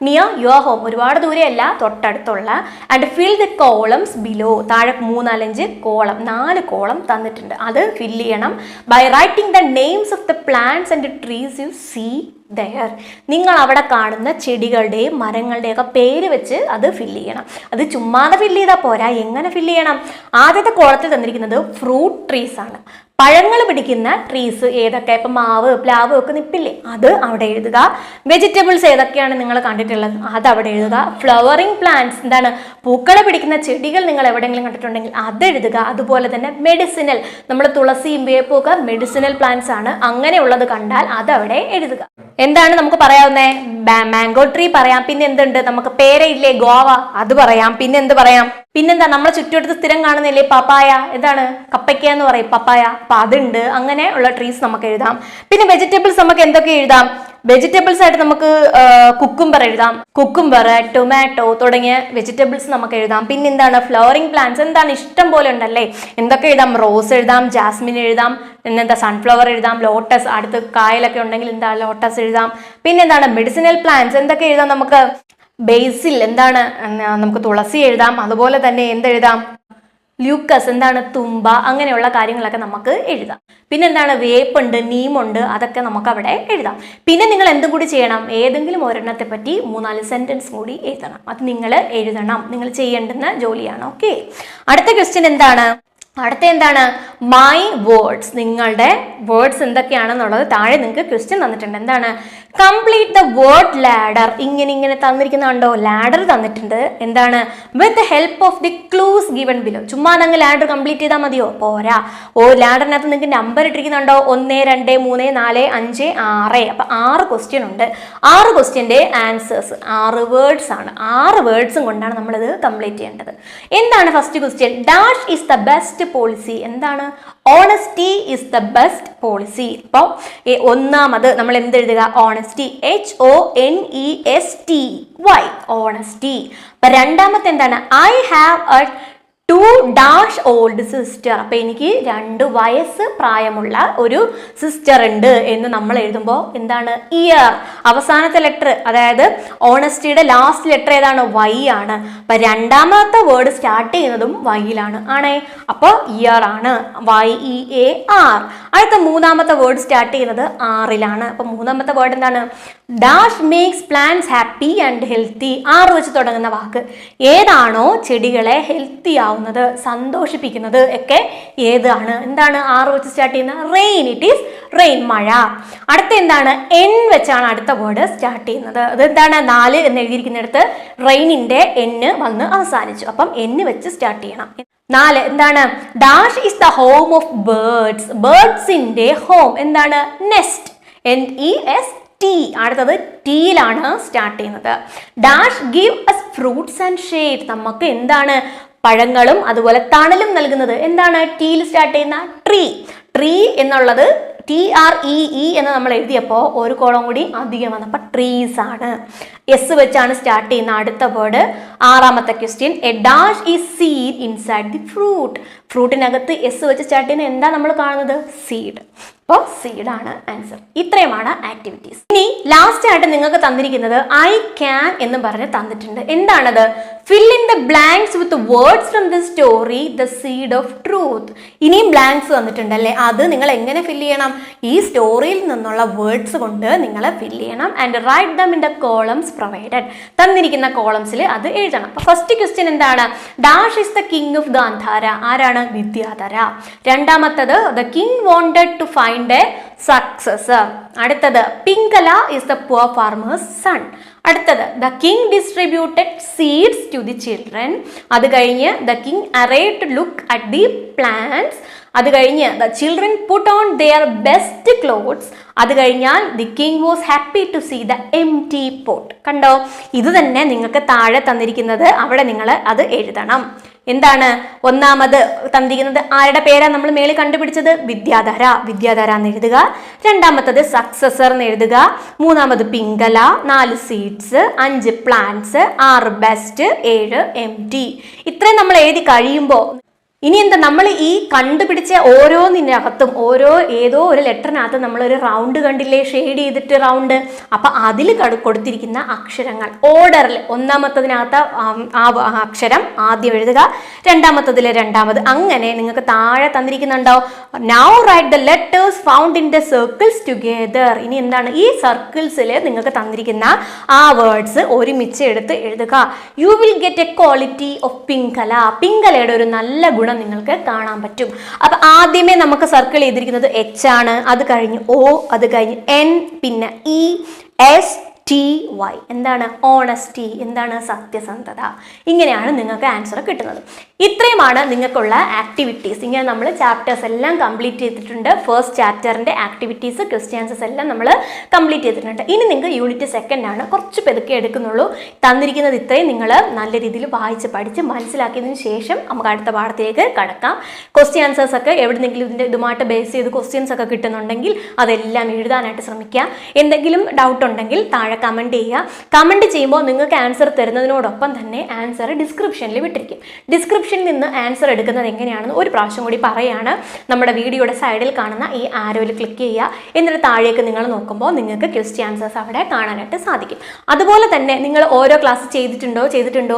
Speaker 1: നിയർ യുവർ ഹോം, ഒരുപാട് ദൂരെയല്ല, തൊട്ടടുത്തുള്ള. And fill the columns below. താഴെ 4 കോളം തന്നിട്ടുണ്ട്. അത് ഫില്ല് ചെയ്യണം. By writing the names of the plants and trees you see there. നിങ്ങൾ അവിടെ കാണുന്ന ചെടികളുടെയും മരങ്ങളുടെയൊക്കെ പേര് വെച്ച് അത് ഫില്ല് ചെയ്യണം. അത് ചുമ്മാതെ ഫില്ല് ചെയ്താൽ പോരാ. എങ്ങനെ ഫില്ല് ചെയ്യണം? ആദ്യത്തെ കോളത്തിൽ തന്നിരിക്കുന്നത് ഫ്രൂട്ട് ട്രീസ് ആണ്. പഴങ്ങൾ പിടിക്കുന്ന ട്രീസ് ഏതൊക്കെ? ഇപ്പം മാവ്, പ്ലാവ് ഒക്കെ നിപ്പില്ലേ? അത് അവിടെ എഴുതുക. വെജിറ്റബിൾസ് ഏതൊക്കെയാണ് നിങ്ങൾ കണ്ടിട്ടുള്ളത്? അത് അവിടെ എഴുതുക. ഫ്ലവറിങ് പ്ലാന്റ്സ്, എന്താണ്? പൂക്കളെ പിടിക്കുന്ന ചെടികൾ നിങ്ങൾ എവിടെയെങ്കിലും കണ്ടിട്ടുണ്ടെങ്കിൽ അത് എഴുതുക. അതുപോലെ തന്നെ മെഡിസിനൽ, നമ്മൾ തുളസിയും വേപ്പും ഒക്കെ മെഡിസിനൽ പ്ലാന്റ്സ് ആണ്. അങ്ങനെയുള്ളത് കണ്ടാൽ അത് അവിടെ എഴുതുക. എന്താണ് നമുക്ക് പറയാവുന്നത്? മാംഗോ ട്രീ പറയാം. പിന്നെ എന്തുണ്ട്? നമുക്ക് പേരയില്ലേ? ഗോവ, അത് പറയാം. പിന്നെ എന്ത് പറയാം? പിന്നെന്താ നമ്മളെ ചുറ്റുവട്ടത്ത് സ്ഥിരം കാണുന്നില്ലേ പപ്പായ, എന്താണ് കപ്പയ്ക്ക എന്ന് പറയും പപ്പായ, അപ്പൊ അതുണ്ട്. അങ്ങനെ ഉള്ള ട്രീസ് നമുക്ക് എഴുതാം. പിന്നെ വെജിറ്റബിൾസ് നമുക്ക് എന്തൊക്കെ എഴുതാം? വെജിറ്റബിൾസ് ആയിട്ട് നമുക്ക് കുക്കുംബർ എഴുതാം. കുക്കുംബർ, ടൊമാറ്റോ തുടങ്ങിയ വെജിറ്റബിൾസ് നമുക്ക് എഴുതാം. പിന്നെ എന്താണ് ഫ്ലവറിംഗ് പ്ലാന്റ്സ്, എന്താണ് ഇഷ്ടം പോലെ ഉണ്ടല്ലേ. എന്തൊക്കെ എഴുതാം? റോസ് എഴുതാം, ജാസ്മിൻ എഴുതാം, പിന്നെന്താ സൺഫ്ലവർ എഴുതാം, ലോട്ടസ്, അടുത്ത് കായലൊക്കെ ഉണ്ടെങ്കിൽ എന്താ ലോട്ടസ് എഴുതാം. പിന്നെ എന്താണ് മെഡിസിനൽ പ്ലാന്റ്സ്, എന്തൊക്കെ എഴുതാം നമുക്ക്? ബേസിൽ, എന്താണ് നമുക്ക് തുളസി എഴുതാം. അതുപോലെ തന്നെ എന്തെഴുതാം? ല്യൂക്കസ്, എന്താണ് തുമ്പ, അങ്ങനെയുള്ള കാര്യങ്ങളൊക്കെ നമുക്ക് എഴുതാം. പിന്നെന്താണ് വേപ്പുണ്ട്, നീമുണ്ട്, അതൊക്കെ നമുക്ക് അവിടെ എഴുതാം. പിന്നെ നിങ്ങൾ എന്തും കൂടി ചെയ്യണം, ഏതെങ്കിലും ഒരെണ്ണത്തെ പറ്റി 3-4 സെന്റൻസ് കൂടി എഴുതണം. അത് നിങ്ങൾ എഴുതണം, നിങ്ങൾ ചെയ്യേണ്ടുന്ന ജോലിയാണ്. ഓക്കെ, അടുത്ത ക്വസ്റ്റ്യൻ എന്താണ്? അടുത്ത എന്താണ്? മൈ വേർഡ്സ്, നിങ്ങളുടെ വേർഡ്സ് എന്തൊക്കെയാണെന്നുള്ളത് താഴെ നിങ്ങൾക്ക് ക്വസ്റ്റ്യൻ തന്നിട്ടുണ്ട്. എന്താണ്? കംപ്ലീറ്റ് ദ വേർഡ് ലാഡർ, ഇങ്ങനെ തന്നിരിക്കുന്നുണ്ടോ? ലാഡർ തന്നിട്ടുണ്ട്. എന്താണ്? With the help of the clues given below. ചുമ്മാ അങ്ങ് ലാഡർ കംപ്ലീറ്റ് ചെയ്താൽ മതിയോ? പോരാ. ലാഡറിനകത്ത് നിങ്ങൾക്ക് നമ്പർ ഇട്ടിരിക്കുന്നുണ്ടോ? 1, 2, 3, 4, 5, 6. അപ്പൊ 6 ക്വസ്റ്റ്യൻ ഉണ്ട്. 6 ക്വസ്റ്റ്യന്റെ ആൻസേഴ്സ് 6 വേർഡ്സ് ആണ്. 6 വേർഡ്സും കൊണ്ടാണ് നമ്മളിത് കംപ്ലീറ്റ് ചെയ്യേണ്ടത്. എന്താണ് first question? Dash is the best policy. എന്താണ്? Honesty is the best policy. അപ്പോൾ ഒന്നാമത് നമ്മൾ എന്തെഴുതുക? Honesty, HONESTY, honesty. അപ്പൊ രണ്ടാമത്തെ എന്താണ്? I have A 2 dash old sister. അപ്പൊ എനിക്ക് 2 വയസ്സ് പ്രായമുള്ള ഒരു സിസ്റ്റർ ഉണ്ട് എന്ന് നമ്മൾ എഴുതുമ്പോൾ എന്താണ്? ഇയർ, അവസാനത്തെ ലെറ്റർ, അതായത് ഓണസ്റ്റിയുടെ ലാസ്റ്റ് ലെറ്റർ ഏതാണ്? Y ആണ്. അപ്പൊ രണ്ടാമത്തെ വേർഡ് സ്റ്റാർട്ട് ചെയ്യുന്നതും വൈയിലാണ് ആണേ. അപ്പോൾ ഇയർ ആണ്, YEAR. അടുത്ത മൂന്നാമത്തെ വേർഡ് സ്റ്റാർട്ട് ചെയ്യുന്നത് ആറിലാണ്. അപ്പൊ മൂന്നാമത്തെ വേർഡ് എന്താണ്? Dash makes plants happy and healthy. 6 വെച്ച് തുടങ്ങുന്ന വാക്ക് ഏതാണോ ചെടികളെ ഹെൽത്തി ആവുന്നത്, സന്തോഷിപ്പിക്കുന്നത് ഒക്കെ ഏതാണ്? എന്താണ് 6 വെച്ച് സ്റ്റാർട്ട് ചെയ്യുന്ന? റെയിൻ. ഇറ്റ് ഈസ് റെയിൻ, മഴ. അടുത്ത എന്താണ്? N വെച്ചാണ് അടുത്ത വേർഡ് സ്റ്റാർട്ട് ചെയ്യുന്നത്. അതെന്താണ്? 4 എന്ന് എഴുതിയിരിക്കുന്നിടത്ത് റെയിനിന്റെ N വന്ന് അവസാനിച്ചു. അപ്പം N വെച്ച് സ്റ്റാർട്ട് ചെയ്യണം. 4 എന്താണ്? Dash is the home of birds. ബേർഡ്സിന്റെ ഹോം എന്താണ്? Nest, NEST. അടുത്തത് ടീയിലാണ് സ്റ്റാർട്ട് ചെയ്യുന്നത്. Dash give us fruits and shade. നമുക്ക് എന്താണ്? പഴങ്ങളും അതുപോലെ തണലും നൽകുന്നത്. എന്താണ്? ടീയിൽ സ്റ്റാർട്ട് ചെയ്യുന്ന ട്രീ. ട്രീ എന്നുള്ളത് TREE എന്ന് നമ്മൾ എഴുതിയപ്പോൾ ഒരു കോളം കൂടി അധികം വന്നപ്പോൾ ട്രീസ് ആണ്. S വെച്ചാണ് സ്റ്റാർട്ട് ചെയ്യുന്ന അടുത്ത വേർഡ്. 6ാമത്തെ question, a dash is seed inside the fruit. ഫ്രൂട്ടിനകത്ത് S വെച്ച് സ്റ്റാർട്ട് ചെയ്യുന്ന എന്താ നമ്മൾ കാണുന്നത്? സീഡ്. അപ്പോൾ സീഡ് ആണ് ആൻസർ. ഇത്രയുമാണ് ആക്ടിവിറ്റീസ്. ഇനി ലാസ്റ്റ് ആയിട്ട് നിങ്ങൾക്ക് തന്നിരിക്കുന്നത് ഐ ക്യാൻ എന്ന് പറഞ്ഞ് തന്നിട്ടുണ്ട്. എന്താണത്? Fill in the blanks with words from the story the seed of truth. ഇനിയും ബ്ലാങ്ക്സ് തന്നിട്ടുണ്ട് അല്ലേ? അത് നിങ്ങൾ എങ്ങനെ ഫില്ല് ചെയ്യണം? ഈ സ്റ്റോറിയിൽ നിന്നുള്ള വേർഡ്സ് കൊണ്ട് നിങ്ങൾ ഫില്ല് ചെയ്യണം. And write them in the columns provided. തന്നിരിക്കുന്ന കോളംസിൽ അത് എഴുതണം. അപ്പൊ ഫസ്റ്റ് ക്വസ്റ്റ്യൻ എന്താണ്? Dash is the king of Gandhara. ആരാണ്? വിദ്യാധര. രണ്ടാമത്തത് the king wanted to find a successor. അടുത്തത് Pingala is the poor farmer's son. അടുത്തത് the king distributed seeds to the children. അത് കഴിഞ്ഞ് the king arrived to look at the plants. അത് കഴിഞ്ഞ് the children put on their best clothes. അത് കഴിഞ്ഞാൽ the king was happy to see the empty pot. കണ്ടോ? ഇത് തന്നെ നിങ്ങൾക്ക് താഴെ തന്നിരിക്കുന്നത്. അവിടെ നിങ്ങൾ അത് എഴുതണം. എന്താണ്? ഒന്നാമത് തന്നിരിക്കുന്നത് ആരുടെ പേരാ നമ്മൾ മേളിൽ കണ്ടുപിടിച്ചത്? വിദ്യാധര. വിദ്യാധര എന്ന് എഴുതുക. രണ്ടാമത്തത് സക്സസർ എന്ന് എഴുതുക. മൂന്നാമത് Pingala. 4 seeds. 5 plants. 6 best. 7 empty. ഇത്രയും നമ്മൾ എഴുതി കഴിയുമ്പോൾ ഇനി എന്താ? നമ്മൾ ഈ കണ്ടുപിടിച്ച ഓരോന്നിനകത്തും ഏതോ ഒരു ലെറ്ററിനകത്ത് നമ്മളൊരു റൗണ്ട് കണ്ടില്ലേ? ഷെയ്ഡ് ചെയ്തിട്ട് റൗണ്ട്. അപ്പൊ അതിൽ കൊടുത്തിരിക്കുന്ന അക്ഷരങ്ങൾ ഓർഡറിൽ ഒന്നാമത്തതിനകത്ത് ആ അക്ഷരം ആദ്യം എഴുതുക, രണ്ടാമത്തതിൽ രണ്ടാമത്, അങ്ങനെ നിങ്ങൾക്ക് താഴെ തന്നിരിക്കുന്നുണ്ടോ? Now write the letters found in the circles together. ഇനി എന്താണ്? ഈ സർക്കിൾസിൽ നിങ്ങൾക്ക് തന്നിരിക്കുന്ന ആ വേർഡ്സ് ഒരുമിച്ച് എടുത്ത് എഴുതുക. You will get a quality of Pingala. പിംഗലയുടെ ഒരു നല്ല ഗുണം നിങ്ങൾക്ക് കാണാൻ പറ്റും. അപ്പൊ ആദ്യമേ നമുക്ക് സർക്കിൾ ചെയ്തിരിക്കുന്നത് H ആണ്. അത് കഴിഞ്ഞ് O, അത് കഴിഞ്ഞ് N, പിന്നെ ESTY. എന്താണ്? ഓണസ്റ്റി. എന്താണ്? സത്യസന്ധത. ഇങ്ങനെയാണ് നിങ്ങൾക്ക് ആൻസർ കിട്ടുന്നത്. ഇത്രയുമാണ് നിങ്ങൾക്കുള്ള ആക്ടിവിറ്റീസ്. ഇങ്ങനെ നമ്മൾ ചാപ്റ്റേഴ്സ് എല്ലാം കംപ്ലീറ്റ് ചെയ്തിട്ടുണ്ട്. ഫസ്റ്റ് ചാപ്റ്ററിൻ്റെ ആക്ടിവിറ്റീസ് ക്വസ്റ്റ്യൻസസ് എല്ലാം നമ്മൾ കംപ്ലീറ്റ് ചെയ്തിട്ടുണ്ട്. ഇനി നിങ്ങൾക്ക് യൂണിറ്റ് 2 ആണ്, കുറച്ച് പെതുക്കെ എടുക്കുന്നുള്ളൂ. തന്നിരിക്കുന്നത് ഇത്രയും നിങ്ങൾ നല്ല രീതിയിൽ വായിച്ച് പഠിച്ച് മനസ്സിലാക്കിയതിന് ശേഷം നമുക്ക് അടുത്ത പാഠത്തിലേക്ക് കടക്കാം. ക്വസ്റ്റ്യൻ ആൻസേഴ്സ് ഒക്കെ എവിടെന്നെങ്കിലും ഇതുമായിട്ട് ബേസ് ചെയ്ത് ക്വസ്റ്റ്യൻസ് ഒക്കെ കിട്ടുന്നുണ്ടെങ്കിൽ അതെല്ലാം എഴുതാനായിട്ട് ശ്രമിക്കുക. എന്തെങ്കിലും ഡൗട്ട് ഉണ്ടെങ്കിൽ താഴെ കമൻറ്റ് ചെയ്യുക. കമൻറ്റ് ചെയ്യുമ്പോൾ നിങ്ങൾക്ക് ആൻസർ തരുന്നതിനോടൊപ്പം തന്നെ ആൻസർ ഡിസ്ക്രിപ്ഷനിൽ വിട്ടിരിക്കും. ഡിസ്ക്രിപ്ഷനിൽ നിന്ന് ആൻസർ എടുക്കുന്നത് എങ്ങനെയാണെന്ന് ഒരു പ്രാവശ്യം കൂടി പറയുകയാണ്. നമ്മുടെ വീഡിയോയുടെ സൈഡിൽ കാണുന്ന ഈ ആരോയിൽ ക്ലിക്ക് ചെയ്യുക. എന്നിട്ട് താഴേക്ക് നിങ്ങൾ നോക്കുമ്പോൾ നിങ്ങൾക്ക് ക്വസ്റ്റ്യൻ ആൻസേഴ്സ് അവിടെ കാണാനായിട്ട് സാധിക്കും. അതുപോലെ തന്നെ നിങ്ങൾ ഓരോ ക്ലാസ് ചെയ്തിട്ടുണ്ടോ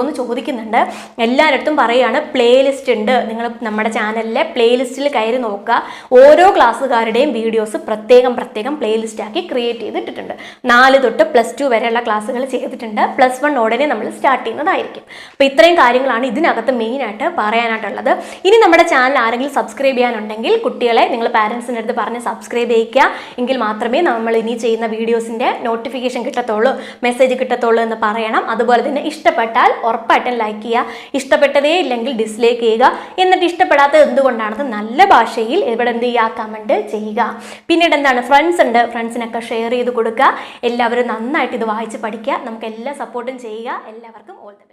Speaker 1: എന്ന് ചോദിക്കുന്നുണ്ട്. എല്ലായിടത്തും പറയുകയാണ് പ്ലേലിസ്റ്റ് ഉണ്ട്. നിങ്ങൾ നമ്മുടെ ചാനലിലെ പ്ലേലിസ്റ്റിൽ കയറി നോക്കുക. ഓരോ ക്ലാസ്സുകാരുടെയും വീഡിയോസ് പ്രത്യേകം പ്ലേലിസ്റ്റ് ആക്കി ക്രിയേറ്റ് ചെയ്തിട്ടുണ്ട്. 4 തൊട്ട് +2 വരെയുള്ള ക്ലാസ്സുകൾ ചെയ്തിട്ടുണ്ട്. +1 ഉടനെ നമ്മൾ സ്റ്റാർട്ട് ചെയ്യുന്നതായിരിക്കും. അപ്പോൾ ഇത്രയും കാര്യങ്ങളാണ് ഇതിനകത്ത് മെയിനായിട്ട് പറയാനായിട്ടുള്ളത്. ഇനി നമ്മുടെ ചാനൽ ആരെങ്കിലും സബ്സ്ക്രൈബ് ചെയ്യാനുണ്ടെങ്കിൽ കുട്ടികളെ നിങ്ങൾ പാരൻസിൻ്റെ അടുത്ത് പറഞ്ഞ് സബ്സ്ക്രൈബ് ചെയ്യിക്കുക. എങ്കിൽ മാത്രമേ നമ്മൾ ഇനി ചെയ്യുന്ന വീഡിയോസിൻ്റെ നോട്ടിഫിക്കേഷൻ കിട്ടത്തുള്ളൂ, മെസ്സേജ് കിട്ടത്തുള്ളൂ എന്ന് പറയണം. അതുപോലെ തന്നെ ഇഷ്ടപ്പെട്ടാൽ ഉറപ്പായിട്ടും ലൈക്ക് ചെയ്യുക. ഇഷ്ടപ്പെട്ടതേ ഇല്ലെങ്കിൽ ഡിസ്ലൈക്ക് ചെയ്യുക. എന്നിട്ട് ഇഷ്ടപ്പെടാത്തത് എന്തുകൊണ്ടാണെന്ന് നല്ല ഭാഷയിൽ ഇവിടെ എന്ത് ചെയ്യുക, കമൻറ്റ് ചെയ്യുക. പിന്നീട് എന്താണ്, ഫ്രണ്ട്സ് ഉണ്ട്, ഫ്രണ്ട്സിനൊക്കെ ഷെയർ ചെയ്ത് കൊടുക്കുക. എല്ലാവരും നന്നായിട്ട് ഇത് വായിച്ച് പഠിക്കുക. നമുക്ക് എല്ലാ സപ്പോർട്ടും ചെയ്യുക. എല്ലാവർക്കും ഓൾ ദി ബെസ്റ്റ്.